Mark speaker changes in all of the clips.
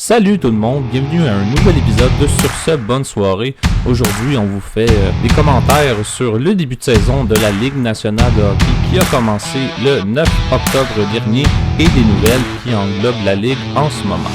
Speaker 1: Salut tout le monde, bienvenue à un nouvel épisode de Sur ce, bonne soirée. Aujourd'hui, on vous fait des commentaires sur le début de saison de la Ligue nationale de hockey qui a commencé le 9 octobre dernier et des nouvelles qui englobent la Ligue en ce moment.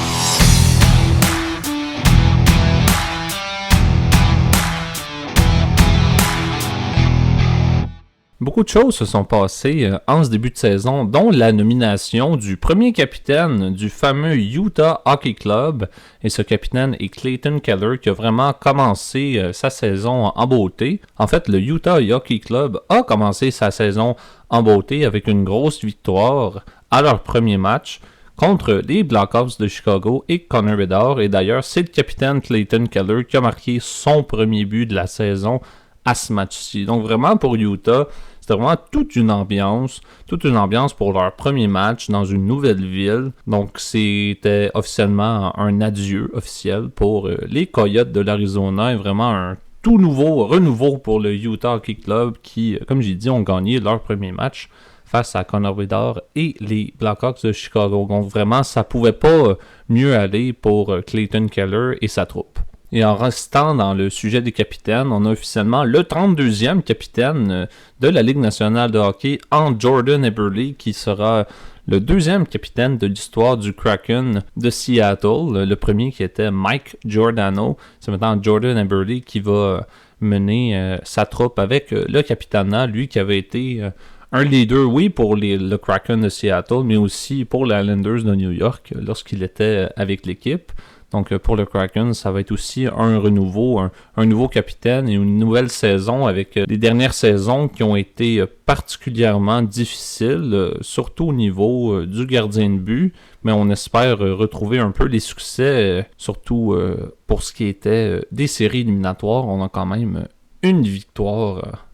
Speaker 1: Beaucoup de choses se sont passées en ce début de saison, dont la nomination du premier capitaine du fameux Utah Hockey Club. Et ce capitaine est Clayton Keller, qui a vraiment commencé sa saison en beauté. En fait, le Utah Hockey Club a commencé sa saison en beauté avec une grosse victoire à leur premier match contre les Blackhawks de Chicago et Connor Bedard. Et d'ailleurs, c'est le capitaine Clayton Keller qui a marqué son premier but de la saison à ce match-ci. Donc vraiment pour Utah, c'était vraiment toute une ambiance pour leur premier match dans une nouvelle ville. Donc c'était officiellement un adieu officiel pour les Coyotes de l'Arizona et vraiment un tout nouveau renouveau pour le Utah Hockey Club qui, comme j'ai dit, ont gagné leur premier match face à Connor Bedard et les Blackhawks de Chicago. Donc vraiment, ça pouvait pas mieux aller pour Clayton Keller et sa troupe. Et en restant dans le sujet des capitaines, on a officiellement le 32e capitaine de la Ligue nationale de hockey en Jordan Eberle, qui sera le deuxième capitaine de l'histoire du Kraken de Seattle. Le premier qui était Mike Giordano. C'est maintenant Jordan Eberle qui va mener sa troupe avec le capitanat, lui qui avait été un leader, oui, pour le Kraken de Seattle, mais aussi pour les Islanders de New York lorsqu'il était avec l'équipe. Donc pour le Kraken, ça va être aussi un renouveau, un nouveau capitaine et une nouvelle saison avec les dernières saisons qui ont été particulièrement difficiles, surtout au niveau du gardien de but. Mais on espère retrouver un peu les succès, surtout pour ce qui était des séries éliminatoires. On a quand même une victoire,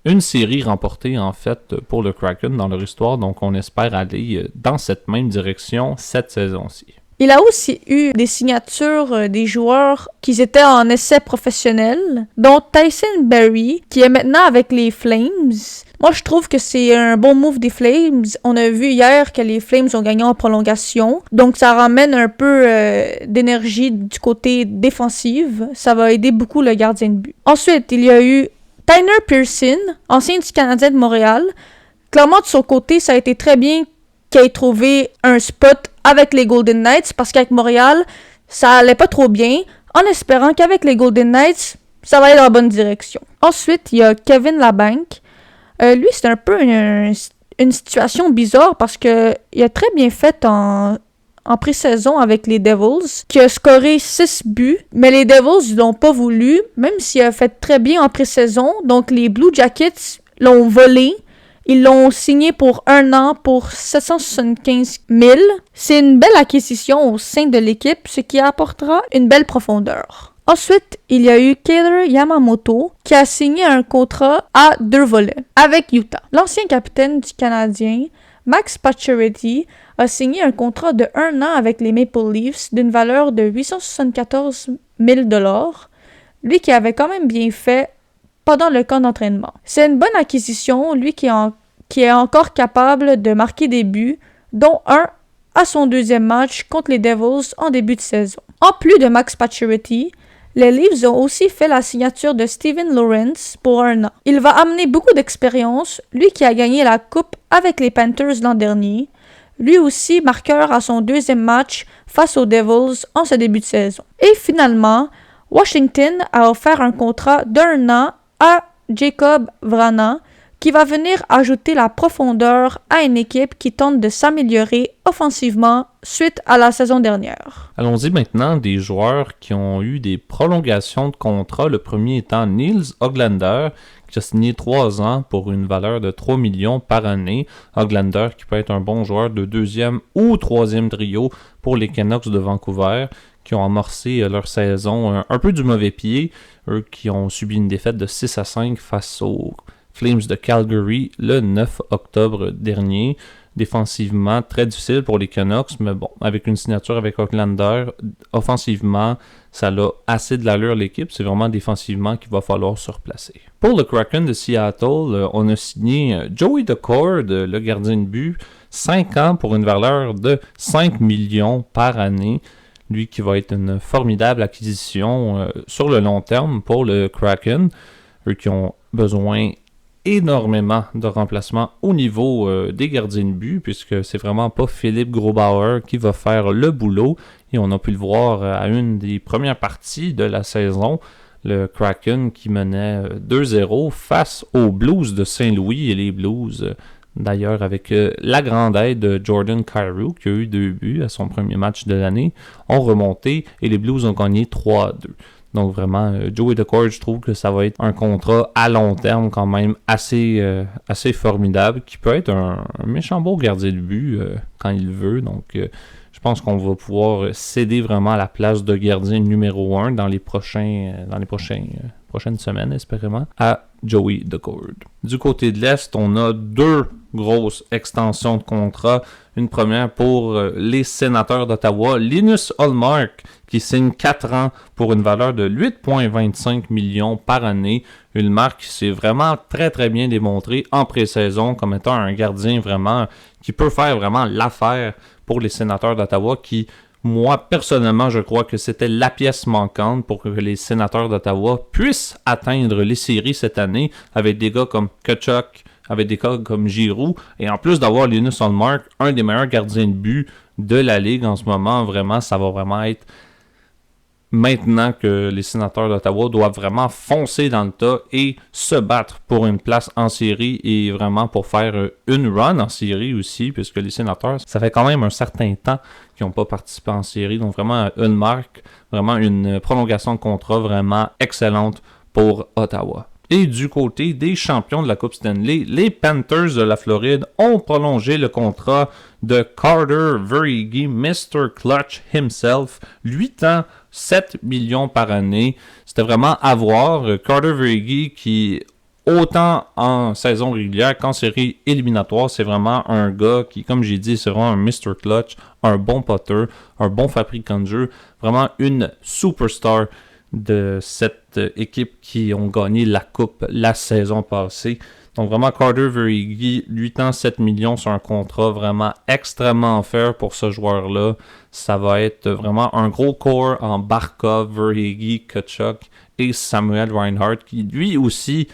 Speaker 1: une série remportée en fait pour le Kraken dans leur histoire. Donc on espère aller dans cette même direction cette saison-ci.
Speaker 2: Il a aussi eu des signatures des joueurs qui étaient en essai professionnel, dont Tyson Barrie, qui est maintenant avec les Flames. Moi, je trouve que c'est un bon move des Flames. On a vu hier que les Flames ont gagné en prolongation, donc ça ramène un peu d'énergie du côté défensif. Ça va aider beaucoup le gardien de but. Ensuite, il y a eu Tyler Pearson, ancien du Canadien de Montréal. Clairement, de son côté, ça a été très bien qu'il ait trouvé un spot avec les Golden Knights, parce qu'avec Montréal, ça allait pas trop bien, en espérant qu'avec les Golden Knights, ça va aller dans la bonne direction. Ensuite, il y a Kevin Labanc. Lui, c'est un peu une situation bizarre, parce que il a très bien fait en pré-saison avec les Devils, qui a scoré 6 buts, mais les Devils, ils l'ont pas voulu, même s'il a fait très bien en pré-saison, donc les Blue Jackets l'ont volé. Ils l'ont signé pour 1 an pour 775 000. C'est une belle acquisition au sein de l'équipe, ce qui apportera une belle profondeur. Ensuite, il y a eu Kailer Yamamoto qui a signé un contrat à 2 volets avec Utah. L'ancien capitaine du Canadien, Max Pacioretty, a signé un contrat de 1 an avec les Maple Leafs d'une valeur de 874 000 $, lui qui avait quand même bien fait pendant le camp d'entraînement. C'est une bonne acquisition, lui qui est encore capable de marquer des buts, dont un à son deuxième match contre les Devils en début de saison. En plus de Max Pacioretty, les Leafs ont aussi fait la signature de Steven Lawrence pour 1 an. Il va amener beaucoup d'expérience, lui qui a gagné la coupe avec les Panthers l'an dernier, lui aussi marqueur à son deuxième match face aux Devils en ce début de saison. Et finalement, Washington a offert un contrat d'1 an à Jacob Vrana, qui va venir ajouter la profondeur à une équipe qui tente de s'améliorer offensivement suite à la saison dernière.
Speaker 1: Allons-y maintenant des joueurs qui ont eu des prolongations de contrat. Le premier étant Nils Höglander, qui a signé 3 ans pour une valeur de 3 millions par année. Höglander qui peut être un bon joueur de 2e ou 3e trio pour les Canucks de Vancouver, qui ont amorcé leur saison un peu du mauvais pied, eux qui ont subi une défaite de 6-5 face aux Flames de Calgary le 9 octobre dernier. Défensivement, très difficile pour les Canucks, mais bon, avec une signature avec Höglander, offensivement, ça a assez de l'allure l'équipe. C'est vraiment défensivement qu'il va falloir se replacer. Pour le Kraken de Seattle, on a signé Joey Daccord, le gardien de but, 5 ans pour une valeur de 5 millions par année. Lui qui va être une formidable acquisition sur le long terme pour le Kraken. Eux qui ont besoin énormément de remplacements au niveau des gardiens de but, puisque c'est vraiment pas Philippe Grobauer qui va faire le boulot. Et on a pu le voir à une des premières parties de la saison. Le Kraken qui menait 2-0 face aux Blues de Saint-Louis. Et les Blues, d'ailleurs, avec la grande aide de Jordan Kyrou, qui a eu 2 buts à son premier match de l'année, ont remonté et les Blues ont gagné 3-2. Donc vraiment, Joey Daccord, je trouve que ça va être un contrat à long terme quand même assez formidable, qui peut être un méchant beau gardien de but quand il veut. Donc je pense qu'on va pouvoir céder vraiment la place de gardien numéro 1 dans les prochaines semaines, espérément, à Joey Daccord. Du côté de l'Est, on a 2 grosses extensions de contrat. Une première pour les Sénateurs d'Ottawa, Linus Ullmark, qui signe 4 ans pour une valeur de 8,25 millions par année. Ullmark s'est vraiment très très bien démontré en pré-saison comme étant un gardien vraiment qui peut faire vraiment l'affaire pour les Sénateurs d'Ottawa, qui, moi, personnellement, je crois que c'était la pièce manquante pour que les Sénateurs d'Ottawa puissent atteindre les séries cette année avec des gars comme Tkachuk, avec des gars comme Giroux, et en plus d'avoir Linus Ullmark, un des meilleurs gardiens de but de la Ligue en ce moment, vraiment, ça va vraiment être maintenant que les Sénateurs d'Ottawa doivent vraiment foncer dans le tas et se battre pour une place en série et vraiment pour faire une run en série aussi, puisque les Sénateurs, ça fait quand même un certain temps qu'ils n'ont pas participé en série. Donc vraiment, une marque, vraiment une prolongation de contrat vraiment excellente pour Ottawa. Et du côté des champions de la Coupe Stanley, les Panthers de la Floride ont prolongé le contrat de Carter Verhaeghe, Mr. Clutch himself, 8 ans, 7 millions par année. C'était vraiment à voir. Carter Verhaeghe qui, autant en saison régulière qu'en série éliminatoire, c'est vraiment un gars qui, comme j'ai dit, c'est vraiment un Mr. Clutch, un bon potter, un bon fabricant de jeu, vraiment une superstar de cette équipe qui ont gagné la coupe la saison passée. Donc vraiment, Carter Verhaeghe, 8 ans, 7 millions sur un contrat vraiment extrêmement fair pour ce joueur-là. Ça va être vraiment un gros corps en Barkov, Verhaeghe, Tkachuk et Samuel Reinhart, qui lui aussi,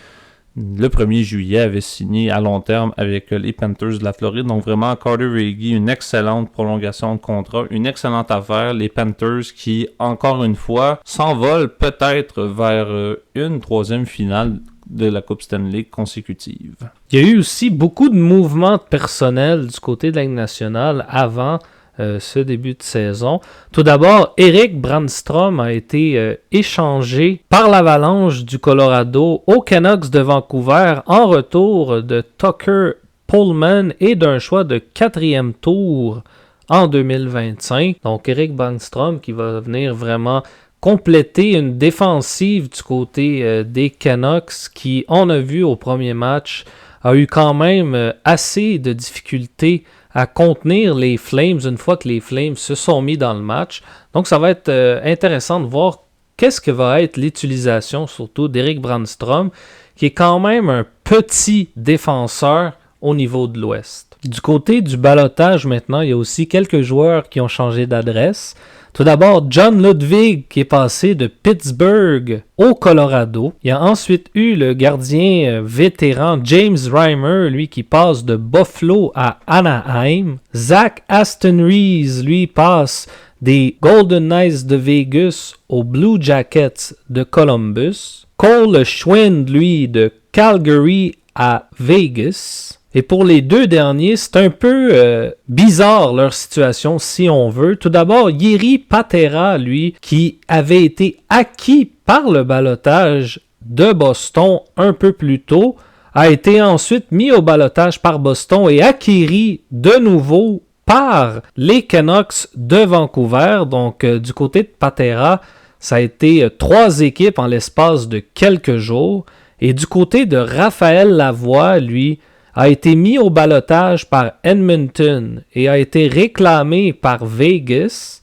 Speaker 1: le 1er juillet, avait signé à long terme avec les Panthers de la Floride. Donc vraiment, Carter Verhaeghe, une excellente prolongation de contrat, une excellente affaire. Les Panthers qui, encore une fois, s'envolent peut-être vers une 3e finale de la Coupe Stanley consécutive.
Speaker 3: Il y a eu aussi beaucoup de mouvements de personnel du côté de la Ligue nationale avant ce début de saison. Tout d'abord, Erik Brannstrom a été échangé par l'Avalanche du Colorado aux Canucks de Vancouver en retour de Tucker Poolman et d'un choix de 4e tour en 2025. Donc Erik Brannstrom qui va venir vraiment compléter une défensive du côté des Canucks qui, on a vu au premier match, a eu quand même assez de difficultés à contenir les Flames une fois que les Flames se sont mis dans le match. Donc ça va être intéressant de voir qu'est-ce que va être l'utilisation surtout d'Erik Brannstrom, qui est quand même un petit défenseur au niveau de l'Ouest. Du côté du ballottage maintenant, il y a aussi quelques joueurs qui ont changé d'adresse. Tout d'abord, John Ludwig qui est passé de Pittsburgh au Colorado. Il y a ensuite eu le gardien vétéran James Reimer, lui qui passe de Buffalo à Anaheim. Zach Aston Reese, lui, passe des Golden Knights de Vegas aux Blue Jackets de Columbus. Cole Schwind, lui, de Calgary à Vegas. Et pour les deux derniers, c'est un peu bizarre leur situation si on veut. Tout d'abord, Jiri Patera, lui, qui avait été acquis par le ballottage de Boston un peu plus tôt, a été ensuite mis au ballottage par Boston et acquis de nouveau par les Canucks de Vancouver. Donc, du côté de Patera, ça a été 3 équipes en l'espace de quelques jours. Et du côté de Raphaël Lavoie, lui, a été mis au ballottage par Edmonton et a été réclamé par Vegas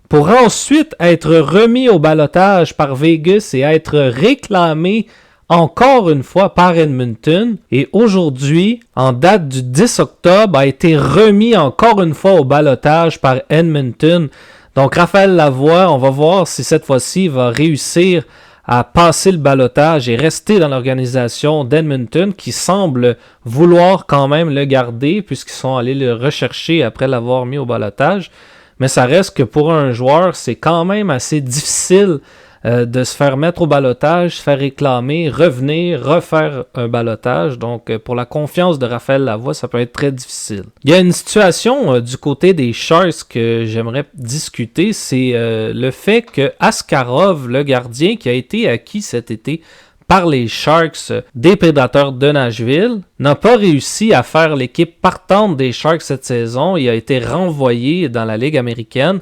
Speaker 3: pour ensuite être remis au ballottage par Vegas et être réclamé encore une fois par Edmonton. Et aujourd'hui, en date du 10 octobre, a été remis encore une fois au ballottage par Edmonton. Donc Raphaël Lavoie, on va voir si cette fois-ci il va réussir à passer le ballottage et rester dans l'organisation d'Edmonton qui semble vouloir quand même le garder puisqu'ils sont allés le rechercher après l'avoir mis au ballottage. Mais ça reste que pour un joueur, c'est quand même assez difficile de se faire mettre au ballottage, se faire réclamer, revenir, refaire un ballottage. Donc, pour la confiance de Raphaël Lavoie, ça peut être très difficile. Il y a une situation du côté des Sharks que j'aimerais discuter, c'est le fait que Askarov, le gardien qui a été acquis cet été par les Sharks des Prédateurs de Nashville, n'a pas réussi à faire l'équipe partante des Sharks cette saison. Il a été renvoyé dans la Ligue américaine.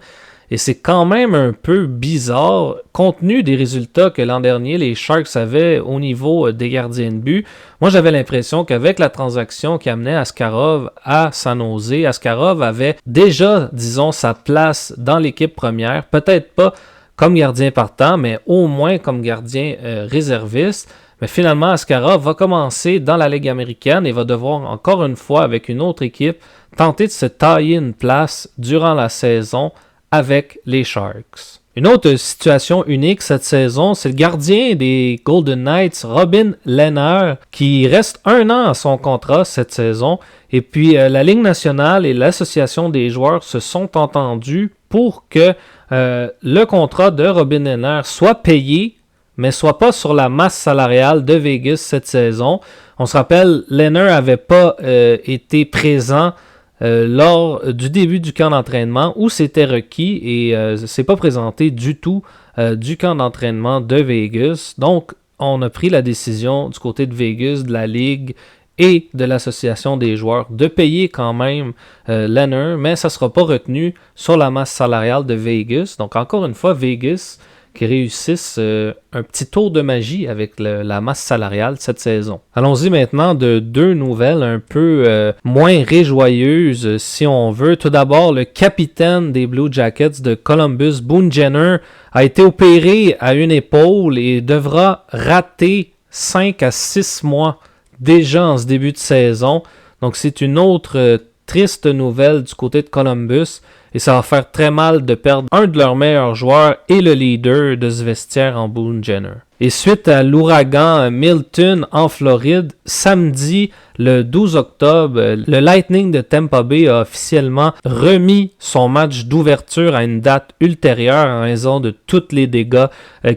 Speaker 3: Et c'est quand même un peu bizarre, compte tenu des résultats que l'an dernier, les Sharks avaient au niveau des gardiens de but. Moi, j'avais l'impression qu'avec la transaction qui amenait Askarov à San Jose, Askarov avait déjà, disons, sa place dans l'équipe première. Peut-être pas comme gardien partant, mais au moins comme gardien réserviste. Mais finalement, Askarov va commencer dans la Ligue américaine et va devoir, encore une fois, avec une autre équipe, tenter de se tailler une place durant la saison avec les Sharks. Une autre situation unique cette saison, c'est le gardien des Golden Knights, Robin Lehner, qui reste 1 an à son contrat cette saison. Et puis la Ligue nationale et l'association des joueurs se sont entendus pour que le contrat de Robin Lehner soit payé, mais soit pas sur la masse salariale de Vegas cette saison. On se rappelle, Lehner n'avait pas été présent lors du début du camp d'entraînement où c'était requis et s'est pas présenté du tout du camp d'entraînement de Vegas. Donc, on a pris la décision du côté de Vegas, de la Ligue et de l'association des joueurs de payer quand même Lehner, mais ça ne sera pas retenu sur la masse salariale de Vegas. Donc, encore une fois, Vegas qui réussissent un petit tour de magie avec la masse salariale cette saison. Allons-y maintenant de 2 nouvelles un peu moins réjoyeuses, si on veut. Tout d'abord, le capitaine des Blue Jackets de Columbus, Boone Jenner, a été opéré à une épaule et devra rater 5 à 6 mois déjà en ce début de saison. Donc, c'est une autre triste nouvelle du côté de Columbus. Et ça va faire très mal de perdre un de leurs meilleurs joueurs et le leader de ce vestiaire en Boone Jenner. Et suite à l'ouragan Milton en Floride, samedi le 12 octobre, le Lightning de Tampa Bay a officiellement remis son match d'ouverture à une date ultérieure en raison de tous les dégâts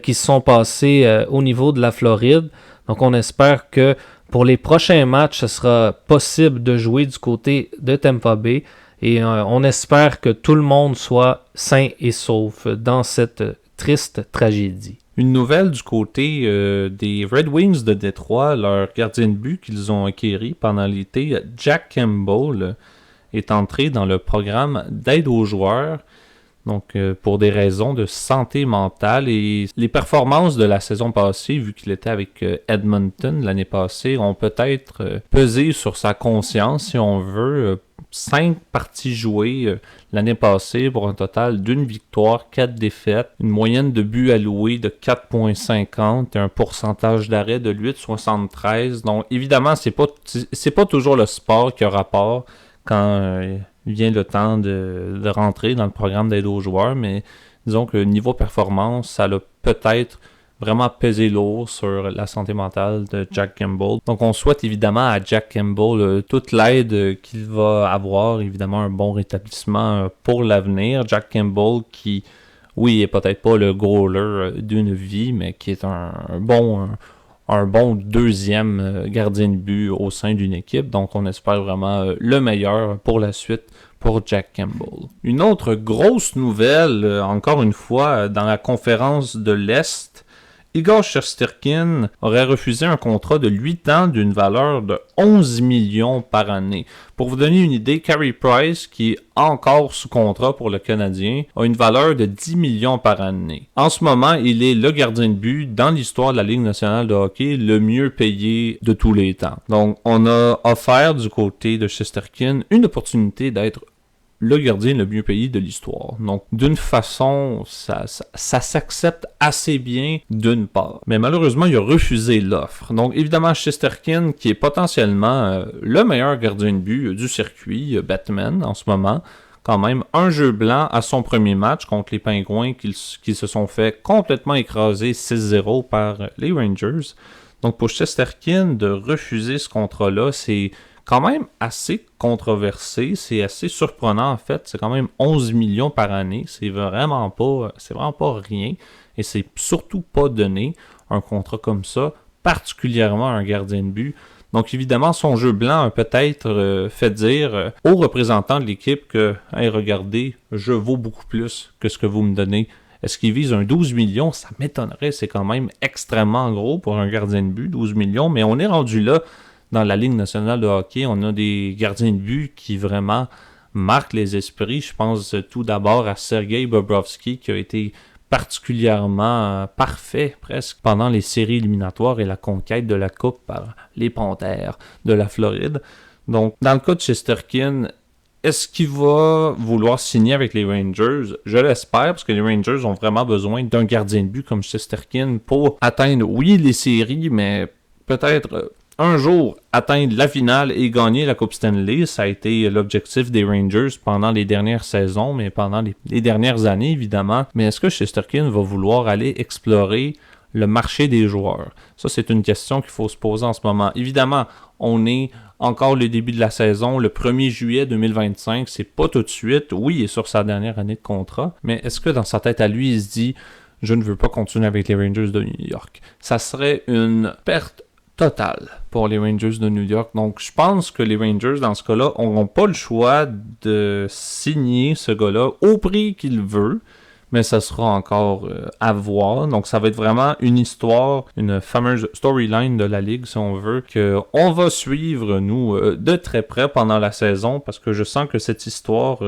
Speaker 3: qui se sont passés au niveau de la Floride. Donc on espère que pour les prochains matchs, ce sera possible de jouer du côté de Tampa Bay. Et on espère que tout le monde soit sain et sauf dans cette triste tragédie.
Speaker 1: Une nouvelle du côté des Red Wings de Détroit, leur gardien de but qu'ils ont acquéri pendant l'été, Jack Campbell, est entré dans le programme d'aide aux joueurs. Donc, pour des raisons de santé mentale et les performances de la saison passée, vu qu'il était avec Edmonton l'année passée, ont peut-être pesé sur sa conscience, si on veut. 5 parties jouées l'année passée pour un total d'1 victoire, 4 défaites, une moyenne de buts alloués de 4,50 et un pourcentage d'arrêt de 8,73. Donc, évidemment, c'est pas toujours le sport qui a rapport quand vient le temps de rentrer dans le programme d'aide aux joueurs, mais disons que le niveau performance, ça l'a peut-être vraiment pesé lourd sur la santé mentale de Jack Campbell. Donc on souhaite évidemment à Jack Campbell toute l'aide qu'il va avoir, évidemment un bon rétablissement pour l'avenir. Jack Campbell qui, oui, est peut-être pas le goaler d'une vie, mais qui est un bon deuxième gardien de but au sein d'une équipe. Donc on espère vraiment le meilleur pour la suite pour Jack Campbell. Une autre grosse nouvelle, encore une fois, dans la conférence de l'Est, Igor Shesterkin aurait refusé un contrat de 8 ans d'une valeur de 11 millions par année. Pour vous donner une idée, Carey Price, qui est encore sous contrat pour le Canadien, a une valeur de 10 millions par année. En ce moment, il est le gardien de but dans l'histoire de la Ligue nationale de hockey le mieux payé de tous les temps. Donc, on a offert du côté de Shesterkin une opportunité d'être le gardien le mieux payé de l'histoire. Donc, d'une façon, ça s'accepte assez bien d'une part. Mais malheureusement, il a refusé l'offre. Donc, évidemment, Shesterkin, qui est potentiellement le meilleur gardien de but du circuit, Batman, en ce moment, quand même un jeu blanc à son premier match contre les Pingouins qui se sont fait complètement écraser 6-0 par les Rangers. Donc pour Shesterkin de refuser ce contrat-là, c'est quand même assez controversé, c'est assez surprenant en fait, c'est quand même 11 millions par année, c'est vraiment pas rien, et c'est surtout pas donné un contrat comme ça, particulièrement à un gardien de but. Donc évidemment, son jeu blanc a peut-être fait dire aux représentants de l'équipe que « Hey, regardez, je vaux beaucoup plus que ce que vous me donnez ». Est-ce qu'il vise un 12 millions? Ça m'étonnerait, c'est quand même extrêmement gros pour un gardien de but, 12 millions, mais on est rendu là. Dans la Ligue nationale de hockey, on a des gardiens de but qui vraiment marquent les esprits. Je pense tout d'abord à Sergei Bobrovsky qui a été particulièrement parfait presque pendant les séries éliminatoires et la conquête de la Coupe par les Panthères de la Floride. Donc, dans le cas de Shesterkin, est-ce qu'il va vouloir signer avec les Rangers? Je l'espère, parce que les Rangers ont vraiment besoin d'un gardien de but comme Shesterkin pour atteindre, oui, les séries, mais peut-être un jour atteindre la finale et gagner la Coupe Stanley. Ça a été l'objectif des Rangers pendant les dernières saisons, mais pendant les dernières années, évidemment. Mais est-ce que Shesterkin va vouloir aller explorer le marché des joueurs? Ça, c'est une question qu'il faut se poser en ce moment. Évidemment, on est encore le début de la saison, le 1er juillet 2025, c'est pas tout de suite. Oui, il est sur sa dernière année de contrat, mais est-ce que dans sa tête à lui, il se dit « Je ne veux pas continuer avec les Rangers de New York ». Ça serait une perte totale pour les Rangers de New York. Donc, je pense que les Rangers, dans ce cas-là, n'auront pas le choix de signer ce gars-là au prix qu'il veut, mais ça sera encore à voir. Donc, ça va être vraiment une histoire, une fameuse storyline de la Ligue, si on veut, qu'on va suivre, nous, de très près pendant la saison, parce que je sens que cette histoire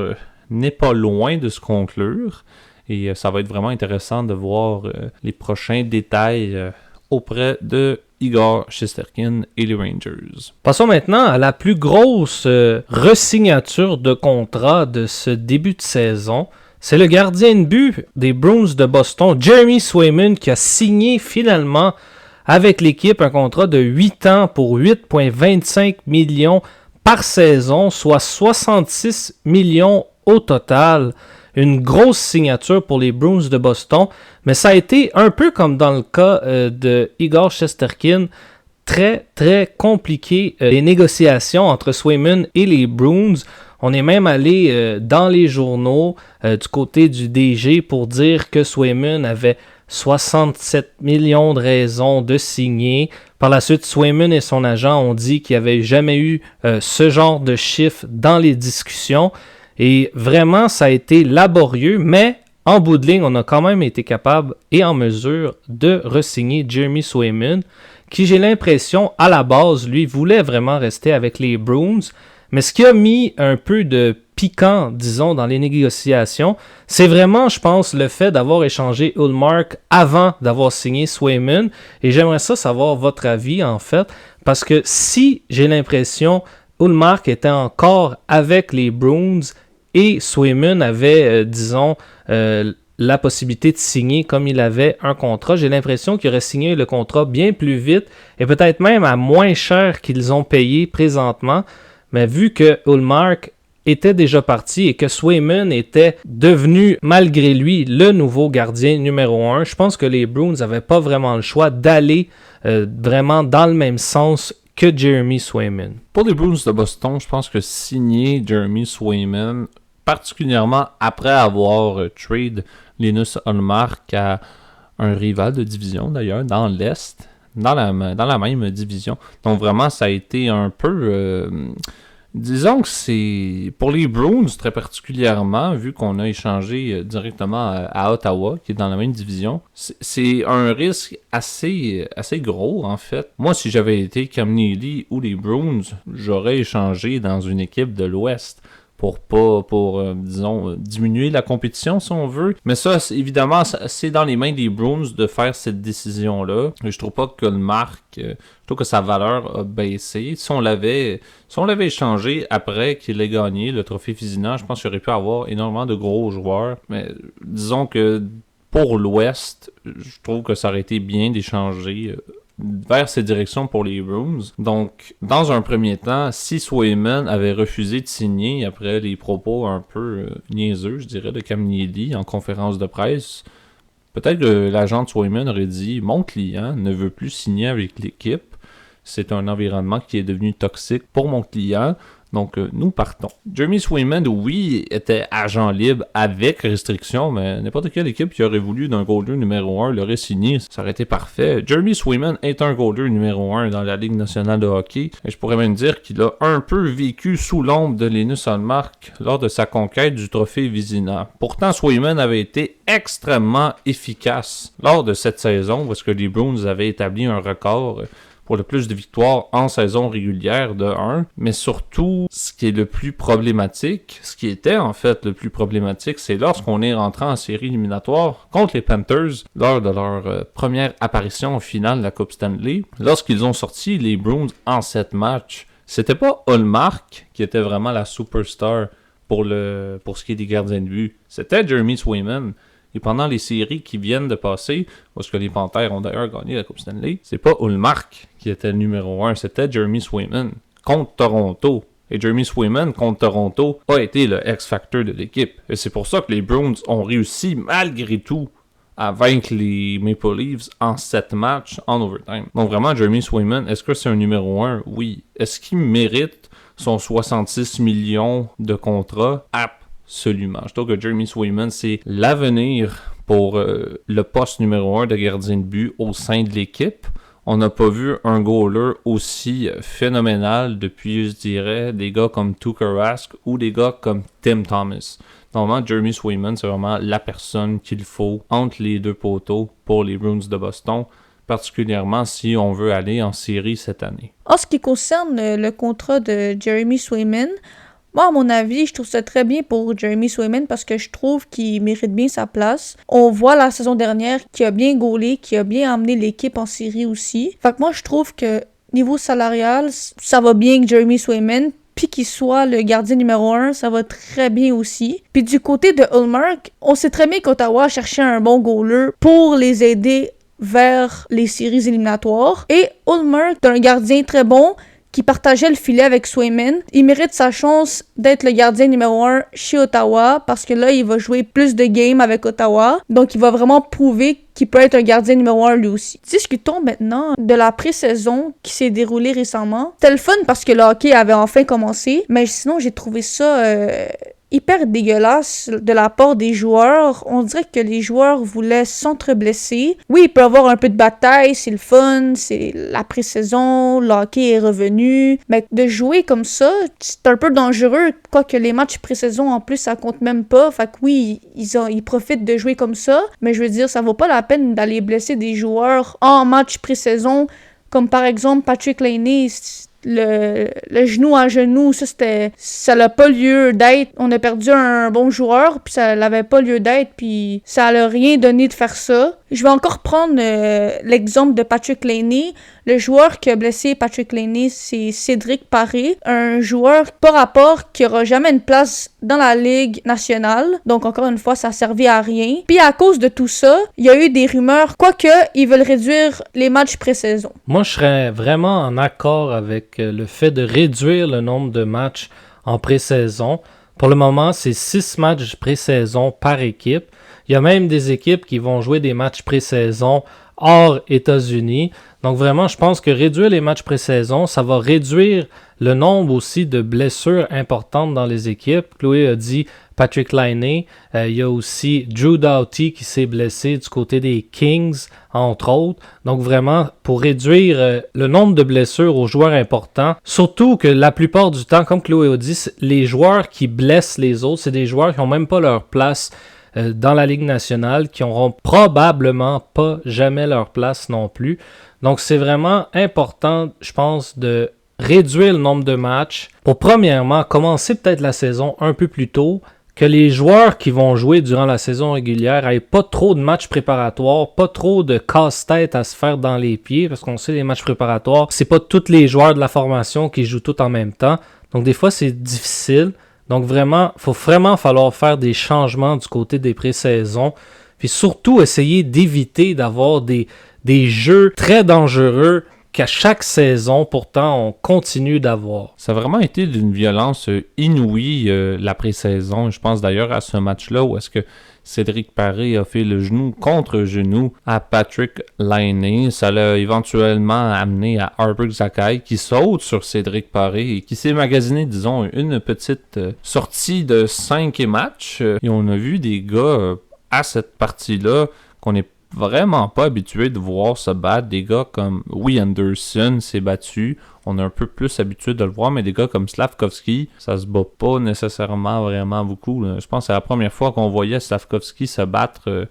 Speaker 1: n'est pas loin de se conclure, et ça va être vraiment intéressant de voir les prochains détails auprès de Igor Shesterkin et les Rangers.
Speaker 3: Passons maintenant à la plus grosse resignature de contrat de ce début de saison. C'est le gardien de but des Bruins de Boston, Jeremy Swayman, qui a signé finalement avec l'équipe un contrat de 8 ans pour 8,25 millions par saison, soit 66 millions au total. Une grosse signature pour les Bruins de Boston, mais ça a été un peu comme dans le cas de Igor Shesterkin, très très compliqué les négociations entre Swayman et les Bruins. On est même allé dans les journaux du côté du DG pour dire que Swayman avait 67 millions de raisons de signer. Par la suite, Swayman et son agent ont dit qu'il n'y avait jamais eu ce genre de chiffre dans les discussions. Et vraiment, ça a été laborieux, mais en bout de ligne, on a quand même été capable et en mesure de re-signer Jeremy Swayman, qui, j'ai l'impression, à la base, lui, voulait vraiment rester avec les Bruins. Mais ce qui a mis un peu de piquant, disons, dans les négociations, c'est vraiment, je pense, le fait d'avoir échangé Ullmark avant d'avoir signé Swayman. Et j'aimerais ça savoir votre avis, en fait, parce que si, j'ai l'impression, Ullmark était encore avec les Bruins et Swayman avait, la possibilité de signer comme il avait un contrat. J'ai l'impression qu'il aurait signé le contrat bien plus vite et peut-être même à moins cher qu'ils ont payé présentement. Mais vu que Ullmark était déjà parti et que Swayman était devenu, malgré lui, le nouveau gardien numéro 1, je pense que les Bruins n'avaient pas vraiment le choix d'aller vraiment dans le même sens que Jeremy Swayman.
Speaker 1: Pour les Bruins de Boston, je pense que signer Jeremy Swayman, particulièrement après avoir trade Linus Ullmark à un rival de division d'ailleurs, dans l'Est, dans la même division. Donc vraiment, ça a été un peu... disons que c'est... Pour les Bruins, très particulièrement, vu qu'on a échangé directement à Ottawa, qui est dans la même division, c'est un risque assez gros, en fait. Moi, si j'avais été Cam Neely ou les Bruins, j'aurais échangé dans une équipe de l'Ouest pour diminuer la compétition, si on veut. Mais ça, évidemment, c'est dans les mains des Bruins de faire cette décision-là. Je trouve pas que le Marc, je trouve que sa valeur a baissé. Si on l'avait échangé après qu'il ait gagné le trophée Vizina, je pense qu'il aurait pu avoir énormément de gros joueurs. Mais disons que pour l'Ouest, je trouve que ça aurait été bien d'échanger vers ces directions pour les Bruins. Donc, dans un premier temps, si Swayman avait refusé de signer après les propos un peu niaiseux, je dirais, de Cam Neely en conférence de presse, peut-être que l'agent de Swayman aurait dit « Mon client ne veut plus signer avec l'équipe. C'est un environnement qui est devenu toxique pour mon client. » Donc, nous partons. Jeremy Swayman, oui, était agent libre avec restriction, mais n'importe quelle équipe qui aurait voulu d'un goaler numéro 1 l'aurait signé, ça aurait été parfait. Jeremy Swayman est un goaler numéro 1 dans la Ligue nationale de hockey, et je pourrais même dire qu'il a un peu vécu sous l'ombre de Linus Ullmark lors de sa conquête du trophée Vizina. Pourtant, Swayman avait été extrêmement efficace lors de cette saison, parce que les Bruins avaient établi un record pour le plus de victoires en saison régulière de 1. Mais surtout, ce qui est le plus problématique, ce qui était en fait le plus problématique, c'est lorsqu'on est rentré en série éliminatoire contre les Panthers lors de leur première apparition au finale de la Coupe Stanley. Lorsqu'ils ont sorti les Bruins en 7 matchs, c'était pas Ullmark qui était vraiment la superstar pour ce qui est des gardiens de but. C'était Jeremy Swayman. Et pendant les séries qui viennent de passer, parce que les Panthers ont d'ailleurs gagné la Coupe Stanley, c'est pas Ullmark qui était le numéro 1, c'était Jeremy Swayman contre Toronto. Et Jeremy Swayman contre Toronto a été le X-Factor de l'équipe. Et c'est pour ça que les Bruins ont réussi malgré tout à vaincre les Maple Leafs en 7 matchs en overtime. Donc vraiment, Jeremy Swayman, est-ce que c'est un numéro 1? Oui. Est-ce qu'il mérite son 66 millions de contrat? Absolument. Je trouve que Jeremy Swayman, c'est l'avenir pour le poste numéro 1 de gardien de but au sein de l'équipe. On n'a pas vu un goaler aussi phénoménal depuis, je dirais, des gars comme Tuukka Rask ou des gars comme Tim Thomas. Normalement, Jeremy Swayman, c'est vraiment la personne qu'il faut entre les deux poteaux pour les Bruins de Boston, particulièrement si on veut aller en série cette année.
Speaker 2: En ce qui concerne le contrat de Jeremy Swayman, moi, à mon avis, je trouve ça très bien pour Jeremy Swayman parce que je trouve qu'il mérite bien sa place. On voit la saison dernière qu'il a bien gaulé, qu'il a bien emmené l'équipe en série aussi. Fait que moi, je trouve que niveau salarial, ça va bien que Jeremy Swayman, puis qu'il soit le gardien numéro 1, ça va très bien aussi. Puis du côté de Ullmark, on sait très bien qu'Ottawa cherchait un bon goaler pour les aider vers les séries éliminatoires. Et Ullmark, c'est un gardien très bon, qui partageait le filet avec Swayman. Il mérite sa chance d'être le gardien numéro 1 chez Ottawa parce que là, il va jouer plus de games avec Ottawa. Donc, il va vraiment prouver qu'il peut être un gardien numéro 1 lui aussi. Discutons maintenant de la pré-saison qui s'est déroulée récemment. C'était le fun parce que le hockey avait enfin commencé, mais sinon, j'ai trouvé ça hyper dégueulasse de la part des joueurs. On dirait que les joueurs voulaient s'entre-blesser. Oui, il peut y avoir un peu de bataille, c'est le fun, c'est la pré-saison, le hockey est revenu, mais de jouer comme ça, c'est un peu dangereux, quoique les matchs pré-saison, en plus, ça compte même pas. Fait que oui, ils profitent de jouer comme ça, mais je veux dire, ça vaut pas la peine d'aller blesser des joueurs en match pré-saison, comme par exemple Patrik Laine. Le genou à genou, ça n'a pas lieu d'être. On a perdu un bon joueur, puis ça n'avait pas lieu d'être, puis ça n'a rien donné de faire ça. Je vais encore prendre l'exemple de Patrik Laine. Le joueur qui a blessé Patrik Laine, c'est Cédric Paré, un joueur par rapport qui aura jamais une place dans la Ligue nationale. Donc encore une fois, ça a servi à rien. Puis à cause de tout ça, il y a eu des rumeurs, quoique ils veulent réduire les matchs pré-saison.
Speaker 3: Moi, je serais vraiment en accord avec le fait de réduire le nombre de matchs en pré-saison. Pour le moment, c'est 6 matchs pré-saison par équipe. Il y a même des équipes qui vont jouer des matchs pré-saison hors États-Unis. Donc vraiment, je pense que réduire les matchs pré-saison, ça va réduire le nombre aussi de blessures importantes dans les équipes. Chloé a dit Patrik Laine. Il y a aussi Drew Doughty qui s'est blessé du côté des Kings, entre autres. Donc vraiment, pour réduire le nombre de blessures aux joueurs importants, surtout que la plupart du temps, comme Chloé a dit, les joueurs qui blessent les autres, c'est des joueurs qui n'ont même pas leur place dans la Ligue nationale, qui n'auront probablement pas jamais leur place non plus. Donc c'est vraiment important, je pense, de réduire le nombre de matchs pour premièrement commencer peut-être la saison un peu plus tôt, que les joueurs qui vont jouer durant la saison régulière n'aient pas trop de matchs préparatoires, pas trop de casse-tête à se faire dans les pieds, parce qu'on sait les matchs préparatoires, c'est pas tous les joueurs de la formation qui jouent tout en même temps. Donc des fois c'est difficile. Donc vraiment, il faut vraiment falloir faire des changements du côté des pré-saisons. Puis surtout, essayer d'éviter d'avoir des des jeux très dangereux qu'à chaque saison, pourtant, on continue d'avoir.
Speaker 1: Ça a vraiment été d'une violence inouïe la pré-saison. Je pense d'ailleurs à ce match-là où est-ce que Cédric Paré a fait le genou contre genou à Patrick Laine. Ça l'a éventuellement amené à Arbor Xhekaj qui saute sur Cédric Paré et qui s'est magasiné, disons, une petite sortie de 5 matchs. Et on a vu des gars à cette partie-là qu'on est vraiment pas habitué de voir se battre. Des gars comme Wee Anderson s'est battu. On est un peu plus habitué de le voir, mais des gars comme Slafkovsky, ça se bat pas nécessairement vraiment beaucoup. Là. Je pense que c'est la première fois qu'on voyait Slafkovsky se battre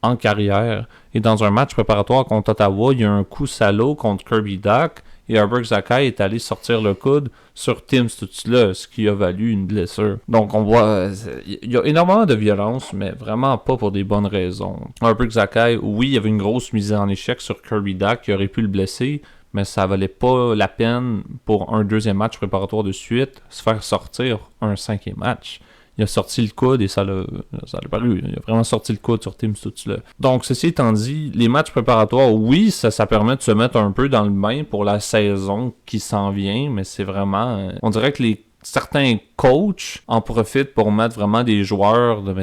Speaker 1: en carrière. Et dans un match préparatoire contre Ottawa, il y a un coup salaud contre Kirby Dach et Arbor Xhekaj est allé sortir le coude sur Tim Stützle, ce qui a valu une blessure. Donc on voit, il y a énormément de violence, mais vraiment pas pour des bonnes raisons. Arbor Xhekaj, oui, il y avait une grosse mise en échec sur Kirby Dach qui aurait pu le blesser, mais ça valait pas la peine pour un deuxième match préparatoire de suite se faire sortir un 5e match. Il a sorti le coude et ça l'a paru. Il a vraiment sorti le coude sur Tim Stützle. Donc, ceci étant dit, les matchs préparatoires, oui, ça permet de se mettre un peu dans le bain pour la saison qui s'en vient, mais c'est vraiment... on dirait que certains coachs en profitent pour mettre vraiment des joueurs de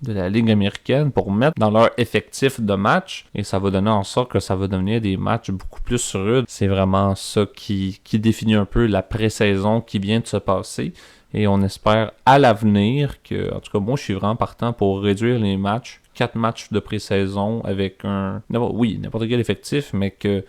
Speaker 1: la Ligue américaine pour mettre dans leur effectif de match et ça va donner en sorte que ça va devenir des matchs beaucoup plus rudes. C'est vraiment ça qui définit un peu la pré-saison qui vient de se passer. Et on espère à l'avenir que, en tout cas, moi, je suis vraiment partant pour réduire les matchs. 4 matchs de pré-saison avec n'importe quel effectif, mais que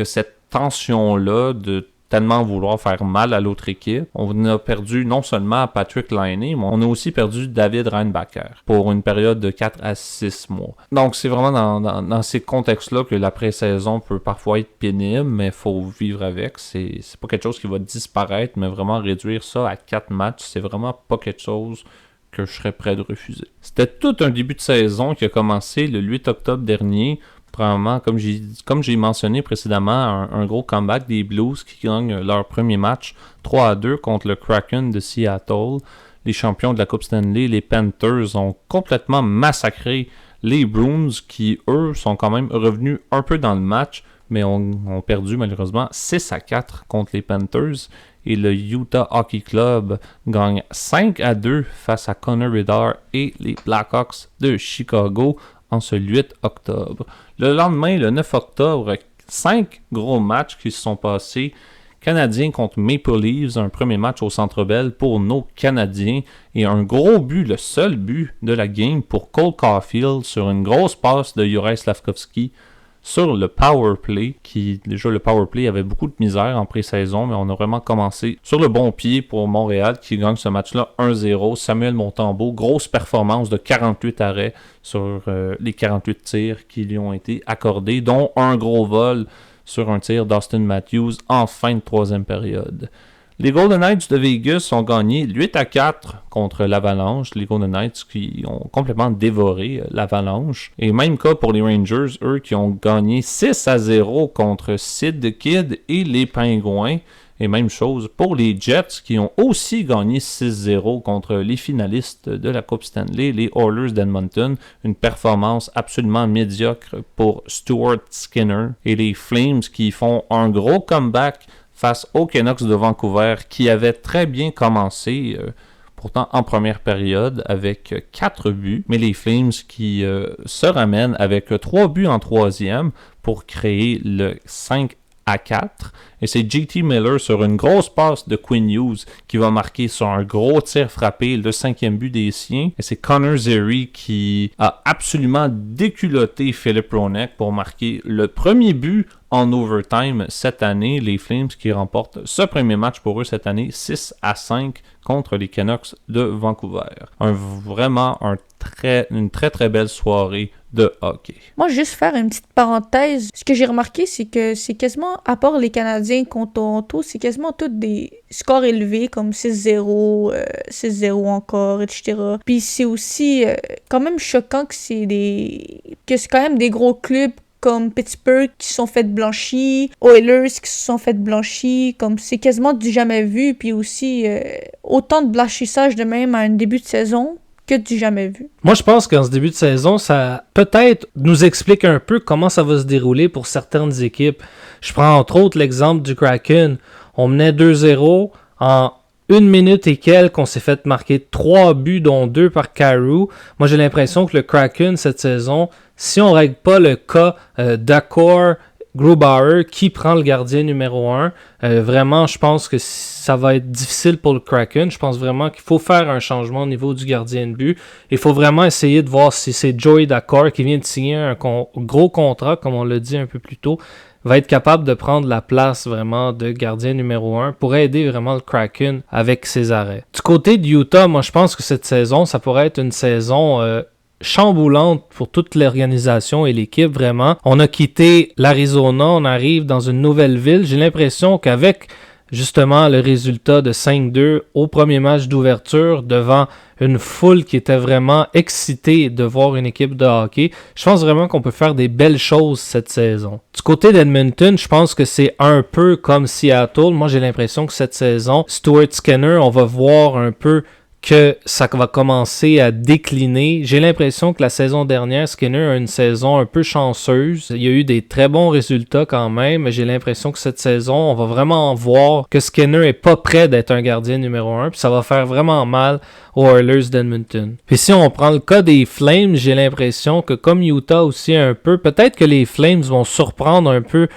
Speaker 1: cette tension-là de tellement vouloir faire mal à l'autre équipe. On a perdu non seulement Patrick Laine, mais on a aussi perdu David Reinbacher pour une période de 4 à 6 mois. Donc, c'est vraiment dans ces contextes-là que la pré-saison peut parfois être pénible, mais il faut vivre avec. C'est pas quelque chose qui va disparaître, mais vraiment réduire ça à 4 matchs, c'est vraiment pas quelque chose que je serais prêt de refuser. C'était tout un début de saison qui a commencé le 8 octobre dernier. Premièrement, comme j'ai mentionné précédemment, un gros comeback des Blues qui gagnent leur premier match 3-2 contre le Kraken de Seattle. Les champions de la Coupe Stanley, les Panthers, ont complètement massacré les Bruins qui, eux, sont quand même revenus un peu dans le match, mais ont perdu malheureusement 6-4 contre les Panthers. Et le Utah Hockey Club gagne 5-2 face à Connor Bedard et les Blackhawks de Chicago en ce 8 octobre. Le lendemain, le 9 octobre, 5 gros matchs qui se sont passés. Canadiens contre Maple Leafs, un premier match au Centre Bell pour nos Canadiens. Et un gros but, le seul but de la game pour Cole Caulfield sur une grosse passe de Juraj Slafkovsky sur le power play, qui déjà le power play avait beaucoup de misère en pré-saison, mais on a vraiment commencé sur le bon pied pour Montréal qui gagne ce match-là 1-0. Samuel Montembeault, grosse performance de 48 arrêts sur les 48 tirs qui lui ont été accordés, dont un gros vol sur un tir d'Austin Matthews en fin de troisième période. Les Golden Knights de Vegas ont gagné 8-4 contre l'Avalanche. Les Golden Knights qui ont complètement dévoré l'Avalanche. Et même cas pour les Rangers, eux qui ont gagné 6-0 contre Sid the Kid et les Pingouins. Et même chose pour les Jets qui ont aussi gagné 6-0 contre les finalistes de la Coupe Stanley, les Oilers d'Edmonton. Une performance absolument médiocre pour Stuart Skinner. Et les Flames qui font un gros comeback face aux Canucks de Vancouver qui avaient très bien commencé, pourtant en première période avec 4 buts. Mais les Flames qui se ramènent avec 3 buts en troisième pour créer le 5-4. Et c'est JT Miller sur une grosse passe de Quinn Hughes qui va marquer sur un gros tir frappé, le 5e but des siens. Et c'est Connor Zary qui a absolument déculotté Philip Hronek pour marquer le premier but en overtime cette année. Les Flames qui remportent ce premier match pour eux cette année 6-5 contre les Canucks de Vancouver. Une très très belle soirée de hockey.
Speaker 2: Moi, juste faire une petite parenthèse. Ce que j'ai remarqué, c'est que c'est quasiment, à part les Canadiens contre Toronto, c'est quasiment tous des scores élevés comme 6-0, 6-0 encore, etc. Puis c'est aussi quand même choquant que c'est quand même des gros clubs comme Pittsburgh qui se sont fait blanchir, Oilers qui se sont fait blanchir, comme c'est quasiment du jamais vu, puis aussi autant de blanchissage de même à un début de saison que du jamais vu.
Speaker 3: Moi, je pense qu'en ce début de saison, ça peut-être nous explique un peu comment ça va se dérouler pour certaines équipes. Je prends entre autres l'exemple du Kraken. On menait 2-0 en 1 minute et quelques, on s'est fait marquer 3 buts, dont 2 par Kyrou. Moi, j'ai l'impression que le Kraken, cette saison, si on ne règle pas le cas d'accord, Grubauer, qui prend le gardien numéro 1, vraiment, je pense que ça va être difficile pour le Kraken. Je pense vraiment qu'il faut faire un changement au niveau du gardien de but. Il faut vraiment essayer de voir si c'est Joey Daccord qui vient de signer un gros contrat, comme on l'a dit un peu plus tôt, va être capable de prendre la place vraiment de gardien numéro 1 pour aider vraiment le Kraken avec ses arrêts. Du côté de Utah, moi je pense que cette saison, ça pourrait être une saison chamboulante pour toute l'organisation et l'équipe vraiment. On a quitté l'Arizona, on arrive dans une nouvelle ville. J'ai l'impression qu'avec justement le résultat de 5-2 au premier match d'ouverture devant une foule qui était vraiment excitée de voir une équipe de hockey, je pense vraiment qu'on peut faire des belles choses cette saison. Du côté d'Edmonton, je pense que c'est un peu comme Seattle. Moi, j'ai l'impression que cette saison, Stuart Skinner, on va voir un peu que ça va commencer à décliner. J'ai l'impression que la saison dernière, Skinner a une saison un peu chanceuse. Il y a eu des très bons résultats quand même, mais j'ai l'impression que cette saison, on va vraiment voir que Skinner est pas prêt d'être un gardien numéro 1, puis ça va faire vraiment mal aux Oilers d'Edmonton. Puis si on prend le cas des Flames, j'ai l'impression que comme Utah aussi un peu, peut-être que les Flames vont surprendre un peu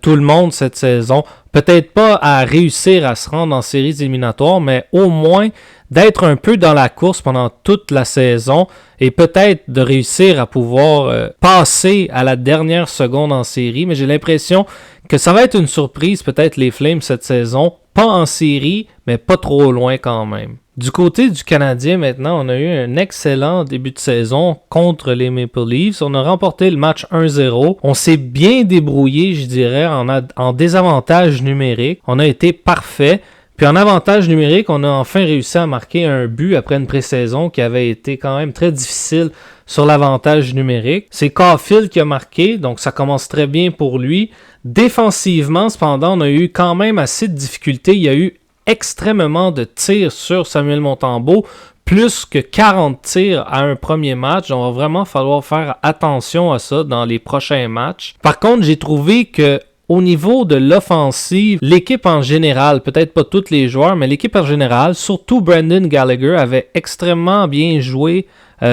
Speaker 3: tout le monde cette saison. Peut-être pas à réussir à se rendre en séries éliminatoires, mais au moins d'être un peu dans la course pendant toute la saison et peut-être de réussir à pouvoir passer à la dernière seconde en série. Mais j'ai l'impression que ça va être une surprise, peut-être les Flames cette saison. Pas en série, mais pas trop loin quand même. Du côté du Canadien, maintenant, on a eu un excellent début de saison contre les Maple Leafs. On a remporté le match 1-0. On s'est bien débrouillé, je dirais, en désavantage numérique. On a été parfait. Puis en avantage numérique, on a enfin réussi à marquer un but après une pré-saison qui avait été quand même très difficile sur l'avantage numérique. C'est Caulfield qui a marqué, donc ça commence très bien pour lui. Défensivement, cependant, on a eu quand même assez de difficultés. Il y a eu extrêmement de tirs sur Samuel Montembeault, plus que 40 tirs à un premier match. Donc, il va vraiment falloir faire attention à ça dans les prochains matchs. Par contre, j'ai trouvé que au niveau de l'offensive, l'équipe en général, peut-être pas tous les joueurs, mais l'équipe en général, surtout Brendan Gallagher, avait extrêmement bien joué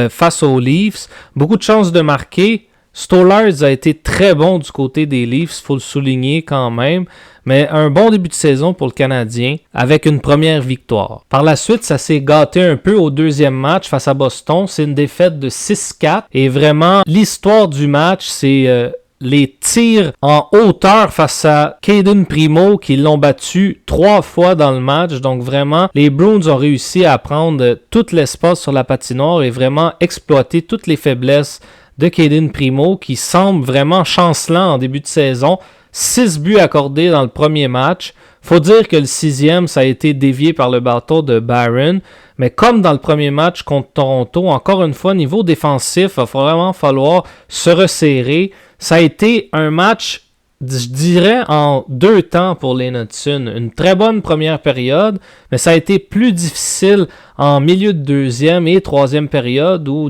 Speaker 3: face aux Leafs. Beaucoup de chances de marquer. Stolarz a été très bon du côté des Leafs, il faut le souligner quand même. Mais un bon début de saison pour le Canadien avec une première victoire. Par la suite, ça s'est gâté un peu au deuxième match face à Boston. C'est une défaite de 6-4. Et vraiment, l'histoire du match, c'est les tirs en hauteur face à Caden Primo qui l'ont battu 3 fois dans le match. Donc vraiment, les Bruins ont réussi à prendre tout l'espace sur la patinoire et vraiment exploiter toutes les faiblesses de Caden Primo qui semble vraiment chancelant en début de saison. 6 buts accordés dans le premier match. Faut dire que le 6e, ça a été dévié par le bâton de Barron. Mais comme dans le premier match contre Toronto, encore une fois, niveau défensif, il va vraiment falloir se resserrer. Ça a été un match, je dirais, en 2 temps pour les Nutsun. Une très bonne première période, mais ça a été plus difficile en milieu de deuxième et troisième période où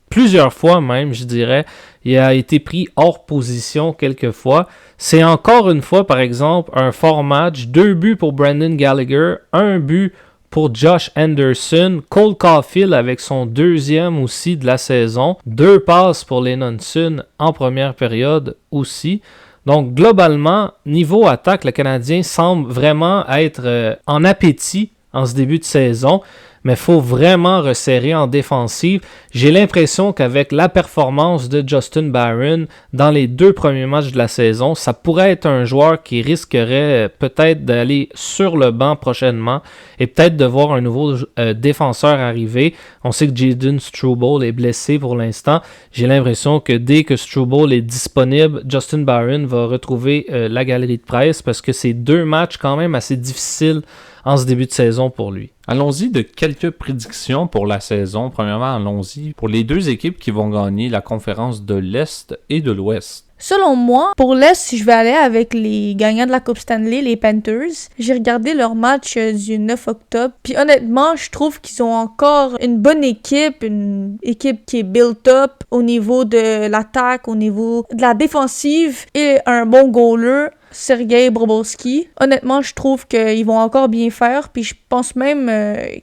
Speaker 3: plusieurs fois même, je dirais, il a été pris hors position quelques fois. C'est encore une fois, par exemple, un fort match. 2 buts pour Brendan Gallagher, 1 but pour Josh Anderson. Cole Caulfield avec son 2e aussi de la saison. 2 passes pour les Nutsun en première période aussi. Donc, globalement, niveau attaque, le Canadien semble vraiment être en appétit en ce début de saison. Mais il faut vraiment resserrer en défensive. J'ai l'impression qu'avec la performance de Justin Barron dans les 2 premiers matchs de la saison, ça pourrait être un joueur qui risquerait peut-être d'aller sur le banc prochainement et peut-être de voir un nouveau défenseur arriver. On sait que Jayden Struble est blessé pour l'instant. J'ai l'impression que dès que Struble est disponible, Justin Barron va retrouver la galerie de presse parce que c'est 2 matchs quand même assez difficiles en ce début de saison pour lui.
Speaker 1: Allons-y de quelques prédictions pour la saison. Premièrement, allons-y pour les deux équipes qui vont gagner la conférence de l'Est et de l'Ouest.
Speaker 2: Selon moi, pour l'Est, je vais aller avec les gagnants de la Coupe Stanley, les Panthers. J'ai regardé leur match du 9 octobre. Puis honnêtement, je trouve qu'ils ont encore une bonne équipe. Une équipe qui est built up au niveau de l'attaque, au niveau de la défensive et un bon goaler. Sergei Bobrovsky. Honnêtement, je trouve qu'ils vont encore bien faire, puis je pense même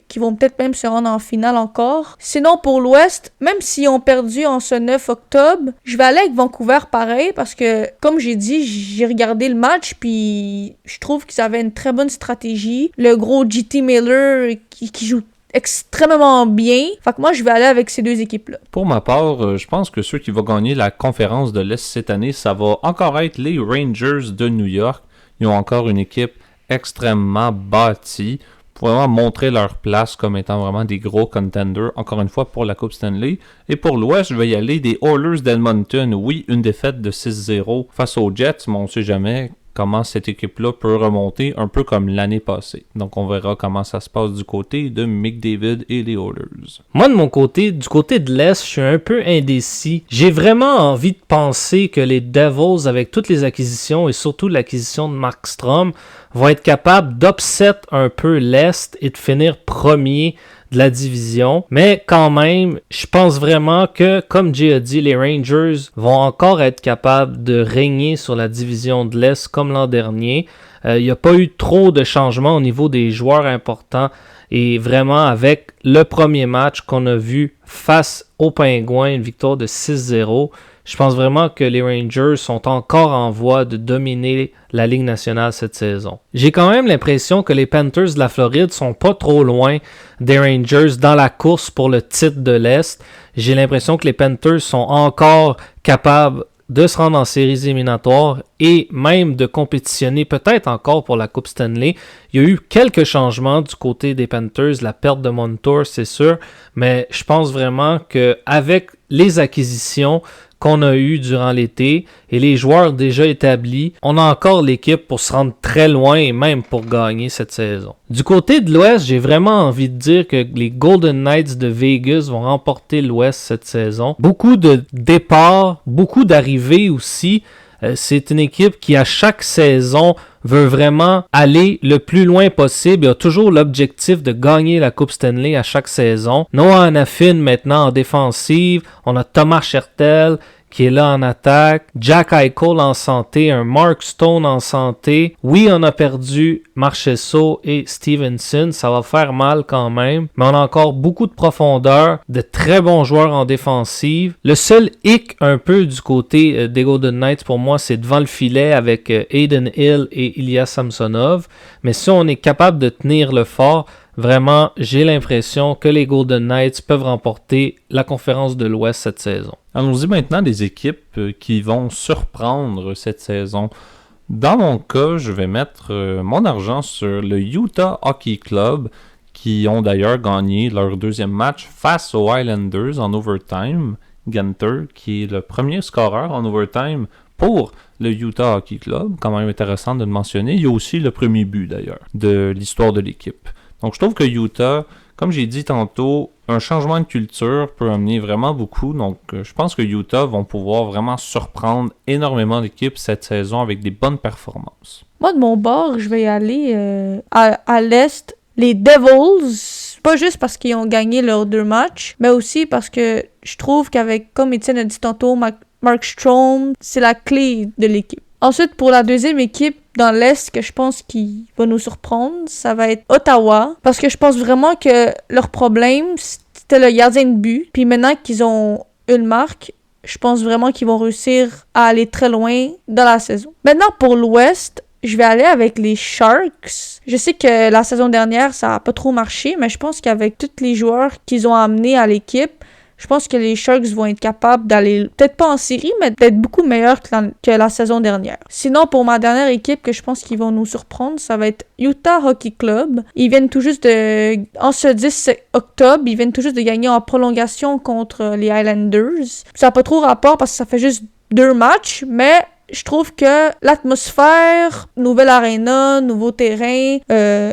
Speaker 2: qu'ils vont peut-être même se rendre en finale encore. Sinon, pour l'Ouest, même s'ils ont perdu en ce 9 octobre, je vais aller avec Vancouver pareil, parce que, comme j'ai dit, j'ai regardé le match, puis je trouve qu'ils avaient une très bonne stratégie. Le gros JT Miller qui joue extrêmement bien. Fait que moi, je vais aller avec ces deux équipes-là.
Speaker 1: Pour ma part, je pense que ceux qui vont gagner la conférence de l'Est cette année, ça va encore être les Rangers de New York. Ils ont encore une équipe extrêmement bâtie pour vraiment montrer leur place comme étant vraiment des gros contenders, encore une fois, pour la Coupe Stanley. Et pour l'Ouest, je vais y aller des Oilers d'Edmonton. Oui, une défaite de 6-0 face aux Jets, mais on ne sait jamais comment cette équipe-là peut remonter, un peu comme l'année passée. Donc, on verra comment ça se passe du côté de McDavid et les Oilers.
Speaker 3: Moi, de mon côté, du côté de l'Est, je suis un peu indécis. J'ai vraiment envie de penser que les Devils, avec toutes les acquisitions et surtout l'acquisition de Markstrom, vont être capables d'upset un peu l'Est et de finir premier de la division. Mais quand même, je pense vraiment que, comme Jay a dit, les Rangers vont encore être capables de régner sur la division de l'Est comme l'an dernier. Il n'y a pas eu trop de changements au niveau des joueurs importants. Et vraiment, avec le premier match qu'on a vu face aux Pingouins, une victoire de 6-0, je pense vraiment que les Rangers sont encore en voie de dominer la Ligue nationale cette saison. J'ai quand même l'impression que les Panthers de la Floride sont pas trop loin des Rangers dans la course pour le titre de l'Est. J'ai l'impression que les Panthers sont encore capables de se rendre en séries éliminatoires et même de compétitionner peut-être encore pour la Coupe Stanley. Il y a eu quelques changements du côté des Panthers, la perte de Montour, c'est sûr, mais je pense vraiment qu'avec les acquisitions qu'on a eues durant l'été et les joueurs déjà établis, on a encore l'équipe pour se rendre très loin et même pour gagner cette saison. Du côté de l'Ouest, j'ai vraiment envie de dire que les Golden Knights de Vegas vont remporter l'Ouest cette saison. Beaucoup de départs, beaucoup d'arrivées aussi. C'est une équipe qui, à chaque saison, veut vraiment aller le plus loin possible. Il a toujours l'objectif de gagner la Coupe Stanley à chaque saison. Noah Hanifin maintenant en défensive. On a Thomas Hertel qui est là en attaque. Jack Eichel en santé. Un Mark Stone en santé. Oui, on a perdu Marchessault et Stevenson. Ça va faire mal quand même. Mais on a encore beaucoup de profondeur. De très bons joueurs en défensive. Le seul hic un peu du côté des Golden Knights pour moi, c'est devant le filet avec Aiden Hill et Ilya Samsonov. Mais si on est capable de tenir le fort, vraiment, j'ai l'impression que les Golden Knights peuvent remporter la conférence de l'Ouest cette saison.
Speaker 1: Allons-y maintenant des équipes qui vont surprendre cette saison. Dans mon cas, je vais mettre mon argent sur le Utah Hockey Club, qui ont d'ailleurs gagné leur deuxième match face aux Islanders en overtime. Gunter, qui est le premier scoreur en overtime pour le Utah Hockey Club, quand même intéressant de le mentionner. Il y a aussi le premier but d'ailleurs de l'histoire de l'équipe. Donc je trouve que Utah, comme j'ai dit tantôt, un changement de culture peut amener vraiment beaucoup. Donc je pense que Utah vont pouvoir vraiment surprendre énormément d'équipes cette saison avec des bonnes performances.
Speaker 2: Moi, de mon bord, je vais y aller à l'Est. Les Devils, pas juste parce qu'ils ont gagné leurs deux matchs, mais aussi parce que je trouve qu'avec, comme Étienne a dit tantôt, Markstrom, c'est la clé de l'équipe. Ensuite, pour la deuxième équipe dans l'Est que je pense qui va nous surprendre, ça va être Ottawa. Parce que je pense vraiment que leur problème, c'était le gardien de but. Puis maintenant qu'ils ont une marque, je pense vraiment qu'ils vont réussir à aller très loin dans la saison. Maintenant, pour l'Ouest, je vais aller avec les Sharks. Je sais que la saison dernière, ça n'a pas trop marché, mais je pense qu'avec tous les joueurs qu'ils ont amenés à l'équipe, je pense que les Sharks vont être capables d'aller, peut-être pas en série, mais d'être beaucoup meilleurs que la saison dernière. Sinon, pour ma dernière équipe que je pense qu'ils vont nous surprendre, ça va être Utah Hockey Club. Ils viennent tout juste en ce 10 octobre, ils viennent tout juste de gagner en prolongation contre les Islanders. Ça n'a pas trop rapport parce que ça fait juste 2 matchs, mais je trouve que l'atmosphère, nouvelle aréna, nouveau terrain,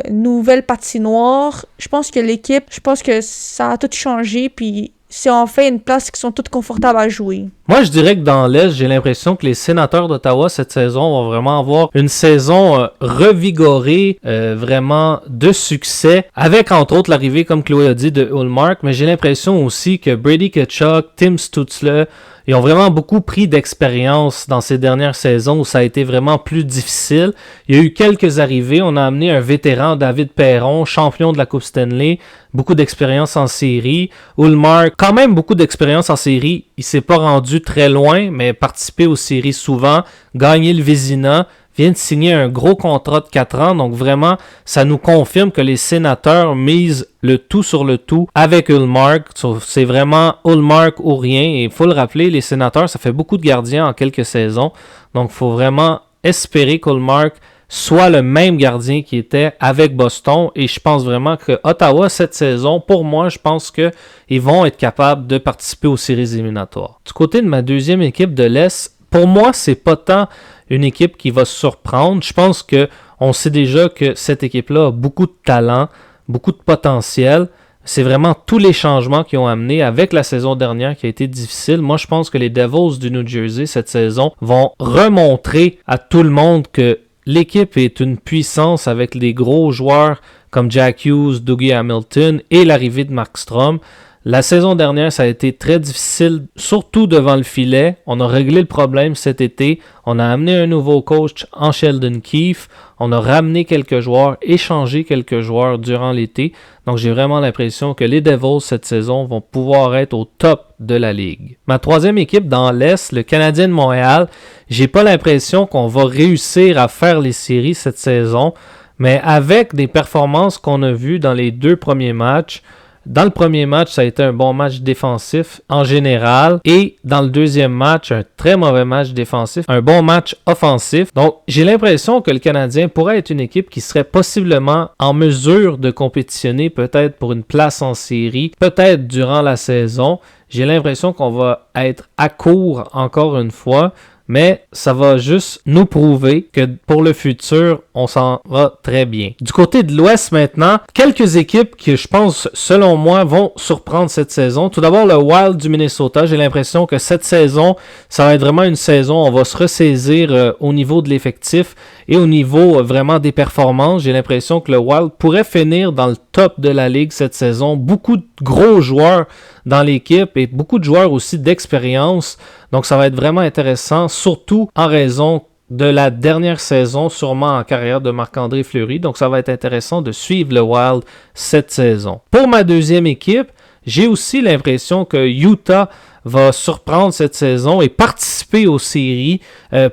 Speaker 2: nouvelle patinoire, je pense que ça a tout changé, puis c'est enfin une place qui sont toutes confortables à jouer.
Speaker 3: Moi, je dirais que dans l'Est, j'ai l'impression que les Sénateurs d'Ottawa, cette saison, vont vraiment avoir une saison revigorée, vraiment de succès, avec entre autres l'arrivée, comme Chloé a dit, de Ullmark, mais j'ai l'impression aussi que Brady Tkachuk, Tim Stützle, ils ont vraiment beaucoup pris d'expérience dans ces dernières saisons où ça a été vraiment plus difficile. Il y a eu quelques arrivées. On a amené un vétéran, David Perron, champion de la Coupe Stanley, beaucoup d'expérience en série. Ullmark, quand même beaucoup d'expérience en série. Il s'est pas rendu très loin, mais participé aux séries souvent, gagné le Vézina, vient de signer un gros contrat de 4 ans. Donc vraiment, ça nous confirme que les Sénateurs misent le tout sur le tout avec Ullmark. C'est vraiment Ullmark ou rien. Et il faut le rappeler, les Sénateurs, ça fait beaucoup de gardiens en quelques saisons. Donc il faut vraiment espérer qu'Ullmark soit le même gardien qui était avec Boston. Et je pense vraiment que Ottawa, cette saison, pour moi, je pense qu'ils vont être capables de participer aux séries éliminatoires. Du côté de ma deuxième équipe de l'Est, pour moi, c'est pas tant une équipe qui va surprendre. Je pense que on sait déjà que cette équipe-là a beaucoup de talent, beaucoup de potentiel. C'est vraiment tous les changements qu'ils ont amenés avec la saison dernière qui a été difficile. Moi, je pense que les Devils du New Jersey cette saison vont remontrer à tout le monde que l'équipe est une puissance avec des gros joueurs comme Jack Hughes, Dougie Hamilton et l'arrivée de Markstrom. La saison dernière, ça a été très difficile, surtout devant le filet. On a réglé le problème cet été. On a amené un nouveau coach en Sheldon Keefe. On a ramené quelques joueurs, échangé quelques joueurs durant l'été. Donc, j'ai vraiment l'impression que les Devils, cette saison, vont pouvoir être au top de la ligue. Ma troisième équipe dans l'Est, le Canadien de Montréal, j'ai pas l'impression qu'on va réussir à faire les séries cette saison. Mais avec des performances qu'on a vues dans les 2 premiers matchs, dans le premier match, ça a été un bon match défensif en général. Et dans le deuxième match, un très mauvais match défensif, un bon match offensif. Donc, j'ai l'impression que le Canadien pourrait être une équipe qui serait possiblement en mesure de compétitionner peut-être pour une place en série, peut-être durant la saison. J'ai l'impression qu'on va être à court encore une fois. Mais ça va juste nous prouver que pour le futur, on s'en va très bien. Du côté de l'Ouest maintenant, quelques équipes qui, je pense, selon moi, vont surprendre cette saison. Tout d'abord, le Wild du Minnesota. J'ai l'impression que cette saison, ça va être vraiment une saison. On va se ressaisir au niveau de l'effectif et au niveau vraiment des performances. J'ai l'impression que le Wild pourrait finir dans le top de la ligue cette saison. Beaucoup de gros joueurs dans l'équipe et beaucoup de joueurs aussi d'expérience. Donc ça va être vraiment intéressant, surtout en raison de la dernière saison, sûrement en carrière de Marc-André Fleury. Donc ça va être intéressant de suivre le Wild cette saison. Pour ma deuxième équipe, j'ai aussi l'impression que Utah va surprendre cette saison et participer aux séries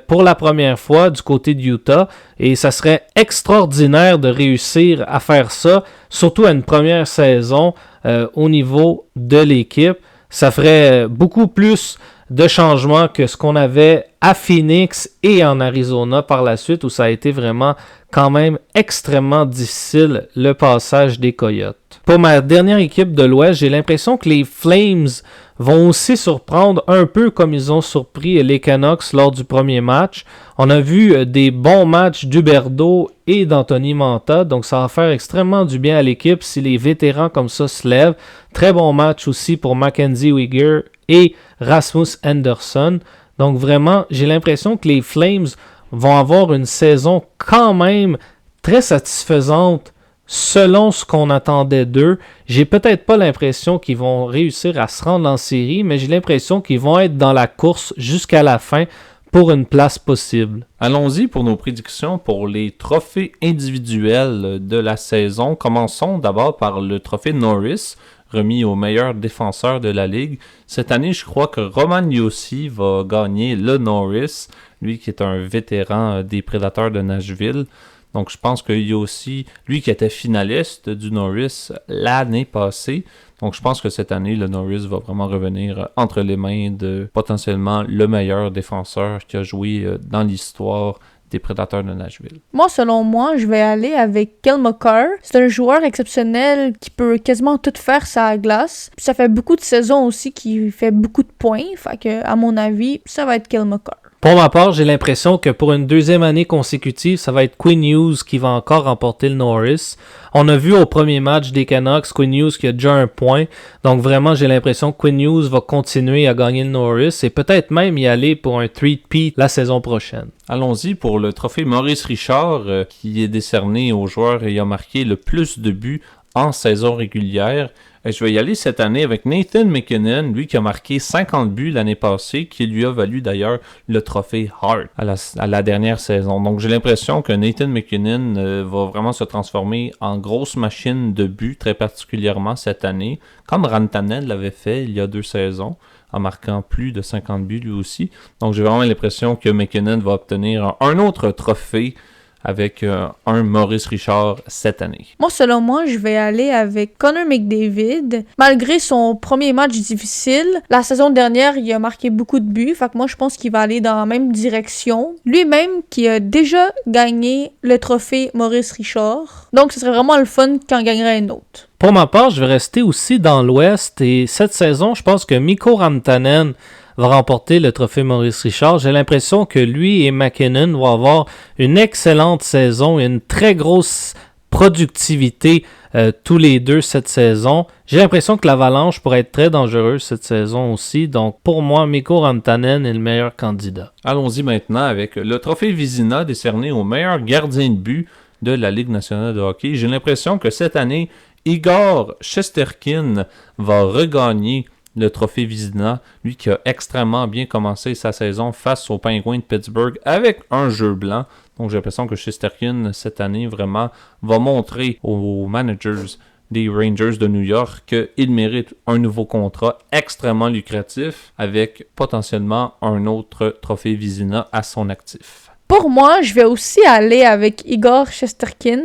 Speaker 3: pour la première fois du côté de Utah. Et ça serait extraordinaire de réussir à faire ça, surtout à une première saison au niveau de l'équipe. Ça ferait beaucoup plus de changements que ce qu'on avait à Phoenix et en Arizona par la suite, où ça a été vraiment quand même extrêmement difficile le passage des Coyotes. Pour ma dernière équipe de l'Ouest, j'ai l'impression que les Flames vont aussi surprendre un peu comme ils ont surpris les Canucks lors du premier match. On a vu des bons matchs d'Huberdeau et d'Anthony Mantha, donc ça va faire extrêmement du bien à l'équipe si les vétérans comme ça se lèvent. Très bon match aussi pour Mackenzie Weegar et Rasmus Anderson. Donc vraiment, j'ai l'impression que les Flames vont avoir une saison quand même très satisfaisante selon ce qu'on attendait d'eux. J'ai peut-être pas l'impression qu'ils vont réussir à se rendre en série, mais j'ai l'impression qu'ils vont être dans la course jusqu'à la fin pour une place possible.
Speaker 1: Allons-y pour nos prédictions pour les trophées individuels de la saison. Commençons d'abord par le trophée Norris, remis au meilleur défenseur de la Ligue. Cette année, je crois que Roman Josi va gagner le Norris, lui qui est un vétéran des Prédateurs de Nashville. Donc je pense que Josi, lui qui était finaliste du Norris l'année passée, donc je pense que cette année, le Norris va vraiment revenir entre les mains de potentiellement le meilleur défenseur qui a joué dans l'histoire des Prédateurs de Nashville.
Speaker 2: Moi, selon moi, je vais aller avec Cale Makar. C'est un joueur exceptionnel qui peut quasiment tout faire sur la glace. Puis ça fait beaucoup de saisons aussi qu'il fait beaucoup de points. Fait que, à mon avis, ça va être Cale Makar.
Speaker 3: Pour ma part, j'ai l'impression que pour une deuxième année consécutive, ça va être Quinn Hughes qui va encore remporter le Norris. On a vu au premier match des Canucks, Quinn Hughes qui a déjà un point. Donc vraiment, j'ai l'impression que Quinn Hughes va continuer à gagner le Norris et peut-être même y aller pour un 3-peat la saison prochaine.
Speaker 1: Allons-y pour le trophée Maurice Richard qui est décerné au joueur ayant marqué le plus de buts en saison régulière. Je vais y aller cette année avec Nathan MacKinnon, lui qui a marqué 50 buts l'année passée, qui lui a valu d'ailleurs le trophée Hart à la dernière saison. Donc j'ai l'impression que Nathan MacKinnon va vraiment se transformer en grosse machine de buts, très particulièrement cette année, comme Rantanen l'avait fait il y a 2 saisons, en marquant plus de 50 buts lui aussi. Donc j'ai vraiment l'impression que MacKinnon va obtenir un autre trophée avec un Maurice Richard cette année.
Speaker 2: Moi, selon moi, je vais aller avec Connor McDavid. Malgré son premier match difficile, la saison dernière, il a marqué beaucoup de buts. Fait que moi, je pense qu'il va aller dans la même direction. Lui-même qui a déjà gagné le trophée Maurice Richard. Donc, ce serait vraiment le fun qu'il en gagnerait un autre.
Speaker 3: Pour ma part, je vais rester aussi dans l'Ouest et cette saison, je pense que Mikko Rantanen va remporter le trophée Maurice Richard. J'ai l'impression que lui et MacKinnon vont avoir une excellente saison et une très grosse productivité tous les deux cette saison. J'ai l'impression que l'Avalanche pourrait être très dangereuse cette saison aussi. Donc pour moi, Mikko Rantanen est le meilleur candidat.
Speaker 1: Allons-y maintenant avec le trophée Vizina décerné au meilleur gardien de but de la Ligue nationale de hockey. J'ai l'impression que cette année, Igor Shesterkin va regagner le trophée Vizina, lui qui a extrêmement bien commencé sa saison face aux Penguins de Pittsburgh avec un jeu blanc. Donc j'ai l'impression que Shesterkin cette année vraiment va montrer aux managers des Rangers de New York qu'il mérite un nouveau contrat extrêmement lucratif avec potentiellement un autre trophée Vizina à son actif.
Speaker 2: Pour moi, je vais aussi aller avec Igor Shesterkin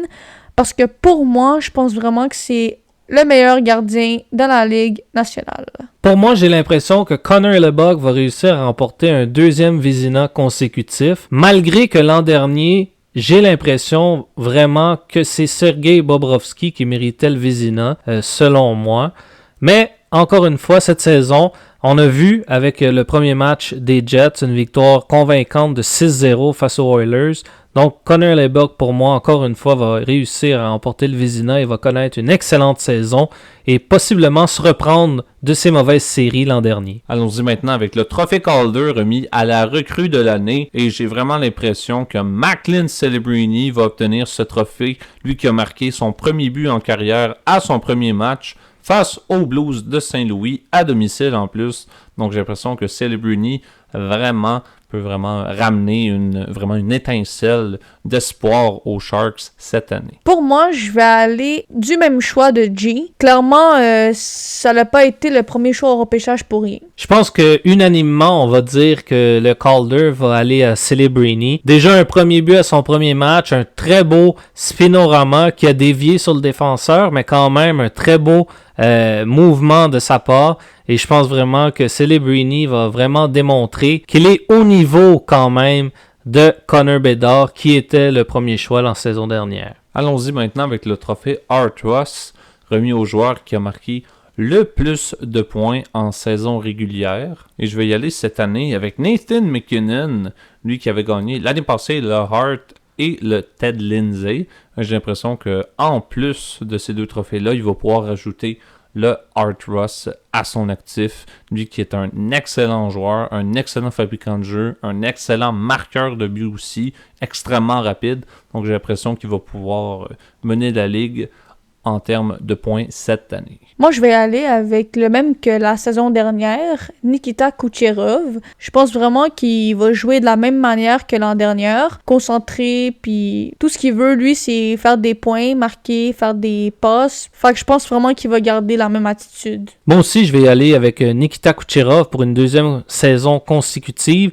Speaker 2: parce que pour moi, je pense vraiment que c'est le meilleur gardien dans la Ligue nationale.
Speaker 3: Pour moi, j'ai l'impression que Connor Hellebuyck va réussir à remporter un deuxième Vizina consécutif, malgré que l'an dernier, j'ai l'impression vraiment que c'est Sergei Bobrovsky qui méritait le Vizina, selon moi. Mais, encore une fois, cette saison, on a vu avec le premier match des Jets une victoire convaincante de 6-0 face aux Oilers. Donc, Connor Hellebuyck, pour moi, encore une fois, va réussir à remporter le Vizina et va connaître une excellente saison et possiblement se reprendre de ses mauvaises séries l'an dernier.
Speaker 1: Allons-y maintenant avec le trophée Calder remis à la recrue de l'année et j'ai vraiment l'impression que Macklin Celebrini va obtenir ce trophée, lui qui a marqué son premier but en carrière à son premier match face aux Blues de Saint-Louis, à domicile en plus. Donc j'ai l'impression que Celebrini peut vraiment ramener une étincelle d'espoir aux Sharks cette année.
Speaker 2: Pour moi, je vais aller du même choix de G. Clairement, ça n'a pas été le premier choix au repêchage pour rien.
Speaker 3: Je pense que unanimement, on va dire que le Calder va aller à Celebrini. Déjà un premier but à son premier match, un très beau spinorama qui a dévié sur le défenseur, mais quand même un très beau mouvement de sa part. Et je pense vraiment que Celebrini va vraiment démontrer qu'il est au niveau quand même de Connor Bedard, qui était le premier choix la saison dernière.
Speaker 1: Allons-y maintenant avec le trophée Art Ross, remis au joueur qui a marqué le plus de points en saison régulière. Et je vais y aller cette année avec Nathan MacKinnon, lui qui avait gagné l'année passée le Hart et le Ted Lindsay. J'ai l'impression qu'en plus de ces deux trophées-là, il va pouvoir ajouter le Art Ross à son actif. Lui qui est un excellent joueur, un excellent fabricant de jeu, un excellent marqueur de but aussi, extrêmement rapide. Donc j'ai l'impression qu'il va pouvoir mener la ligue en termes de points cette année.
Speaker 2: Moi, je vais aller avec le même que la saison dernière, Nikita Kucherov. Je pense vraiment qu'il va jouer de la même manière que l'an dernier, concentré, puis tout ce qu'il veut, lui, c'est faire des points, marquer, faire des passes. Fait que je pense vraiment qu'il va garder la même attitude.
Speaker 3: Moi aussi, je vais y aller avec Nikita Kucherov pour une deuxième saison consécutive.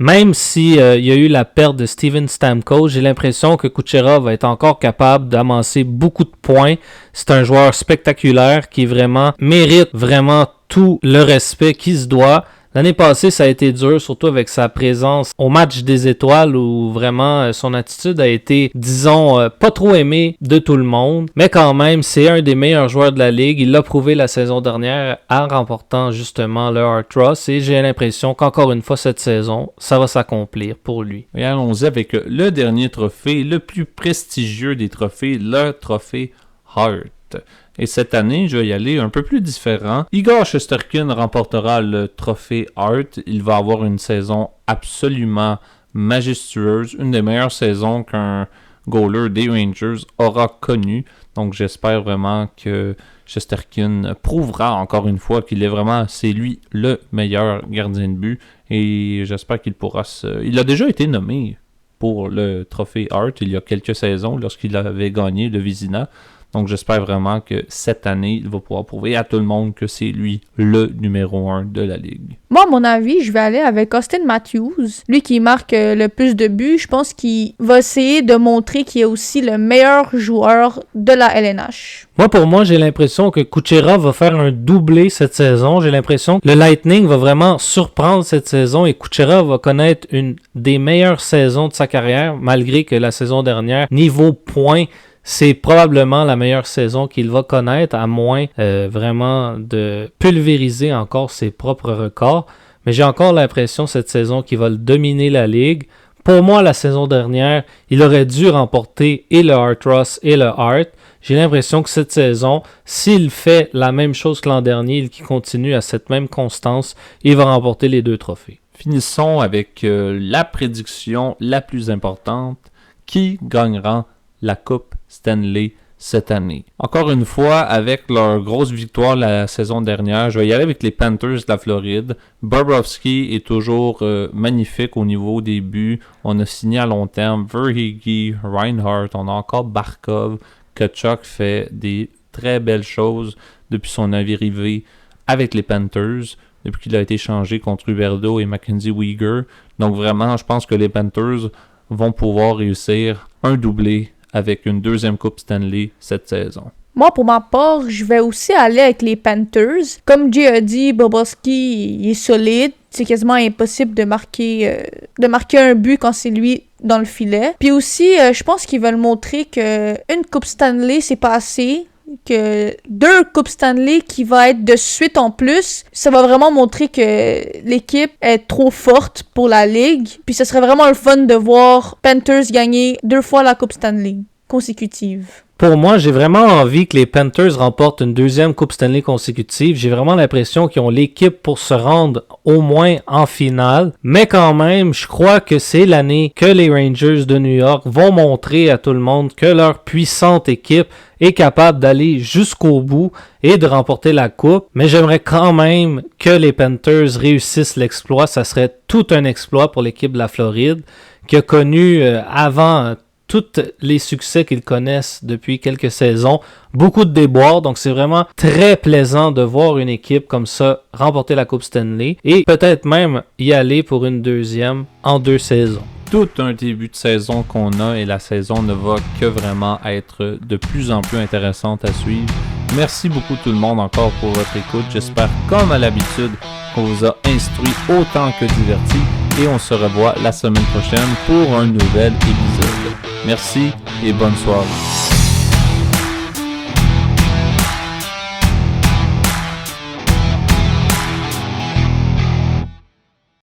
Speaker 3: Même s'il y a eu la perte de Steven Stamkos, j'ai l'impression que Kucherov va être encore capable d'amasser beaucoup de points. C'est un joueur spectaculaire qui mérite vraiment tout le respect qu'il se doit. L'année passée, ça a été dur, surtout avec sa présence au match des étoiles où vraiment son attitude a été, disons, pas trop aimée de tout le monde. Mais quand même, c'est un des meilleurs joueurs de la ligue. Il l'a prouvé la saison dernière en remportant justement le Hart Ross et j'ai l'impression qu'encore une fois cette saison, ça va s'accomplir pour lui.
Speaker 1: Et allons-y avec le dernier trophée, le plus prestigieux des trophées, le trophée Hart. Et cette année, je vais y aller un peu plus différent. Igor Shesterkin remportera le trophée Hart. Il va avoir une saison absolument majestueuse, une des meilleures saisons qu'un goaler des Rangers aura connue. Donc j'espère vraiment que Shesterkin prouvera encore une fois qu'il est vraiment, c'est lui le meilleur gardien de but. Et j'espère qu'il pourra Il a déjà été nommé pour le trophée Hart il y a quelques saisons lorsqu'il avait gagné le Vizina. Donc j'espère vraiment que cette année, il va pouvoir prouver à tout le monde que c'est lui le numéro 1 de la Ligue.
Speaker 2: Moi, à mon avis, je vais aller avec Austin Matthews. Lui qui marque le plus de buts, je pense qu'il va essayer de montrer qu'il est aussi le meilleur joueur de la LNH.
Speaker 3: Pour moi, j'ai l'impression que Kucherov va faire un doublé cette saison. J'ai l'impression que le Lightning va vraiment surprendre cette saison et Kucherov va connaître une des meilleures saisons de sa carrière, malgré que la saison dernière, niveau points, c'est probablement la meilleure saison qu'il va connaître, à moins vraiment de pulvériser encore ses propres records. Mais j'ai encore l'impression cette saison qu'il va dominer la Ligue. Pour moi, la saison dernière, il aurait dû remporter et le Hart Ross et le Hart. J'ai l'impression que cette saison, s'il fait la même chose que l'an dernier, qu'il continue à cette même constance, il va remporter les 2 trophées.
Speaker 1: Finissons avec la prédiction la plus importante. Qui gagnera la Coupe Stanley cette année? Encore une fois, avec leur grosse victoire la saison dernière, je vais y aller avec les Panthers de la Floride. Bobrovsky est toujours magnifique au niveau des buts. On a signé à long terme Verhaeghe, Reinhart, on a encore Barkov. Tkachuk fait des très belles choses depuis son arrivée avec les Panthers, depuis qu'il a été changé contre Huberdeau et Mackenzie Weegar. Donc vraiment, je pense que les Panthers vont pouvoir réussir un doublé avec une 2e Coupe Stanley cette saison.
Speaker 2: Moi, pour ma part, je vais aussi aller avec les Panthers. Comme Jay a dit, Bobrovsky il est solide. C'est quasiment impossible de marquer un but quand c'est lui dans le filet. Puis aussi, je pense qu'ils veulent montrer que une Coupe Stanley, c'est pas assez. Que 2 Coupes Stanley qui va être de suite en plus, ça va vraiment montrer que l'équipe est trop forte pour la Ligue. Puis ce serait vraiment le fun de voir Panthers gagner 2 fois la Coupe Stanley consécutive.
Speaker 3: Pour moi, j'ai vraiment envie que les Panthers remportent une 2e Coupe Stanley consécutive. J'ai vraiment l'impression qu'ils ont l'équipe pour se rendre au moins en finale. Mais quand même, je crois que c'est l'année que les Rangers de New York vont montrer à tout le monde que leur puissante équipe est capable d'aller jusqu'au bout et de remporter la coupe. Mais j'aimerais quand même que les Panthers réussissent l'exploit. Ça serait tout un exploit pour l'équipe de la Floride qui a connu avant tous les succès qu'ils connaissent depuis quelques saisons, beaucoup de déboires, donc c'est vraiment très plaisant de voir une équipe comme ça remporter la Coupe Stanley et peut-être même y aller pour une 2e en 2 saisons.
Speaker 1: Tout un début de saison qu'on a et la saison ne va que vraiment être de plus en plus intéressante à suivre. Merci beaucoup tout le monde encore pour votre écoute. J'espère comme à l'habitude qu'on vous a instruit autant que diverti et on se revoit la semaine prochaine pour un nouvel épisode. Merci et bonne soirée.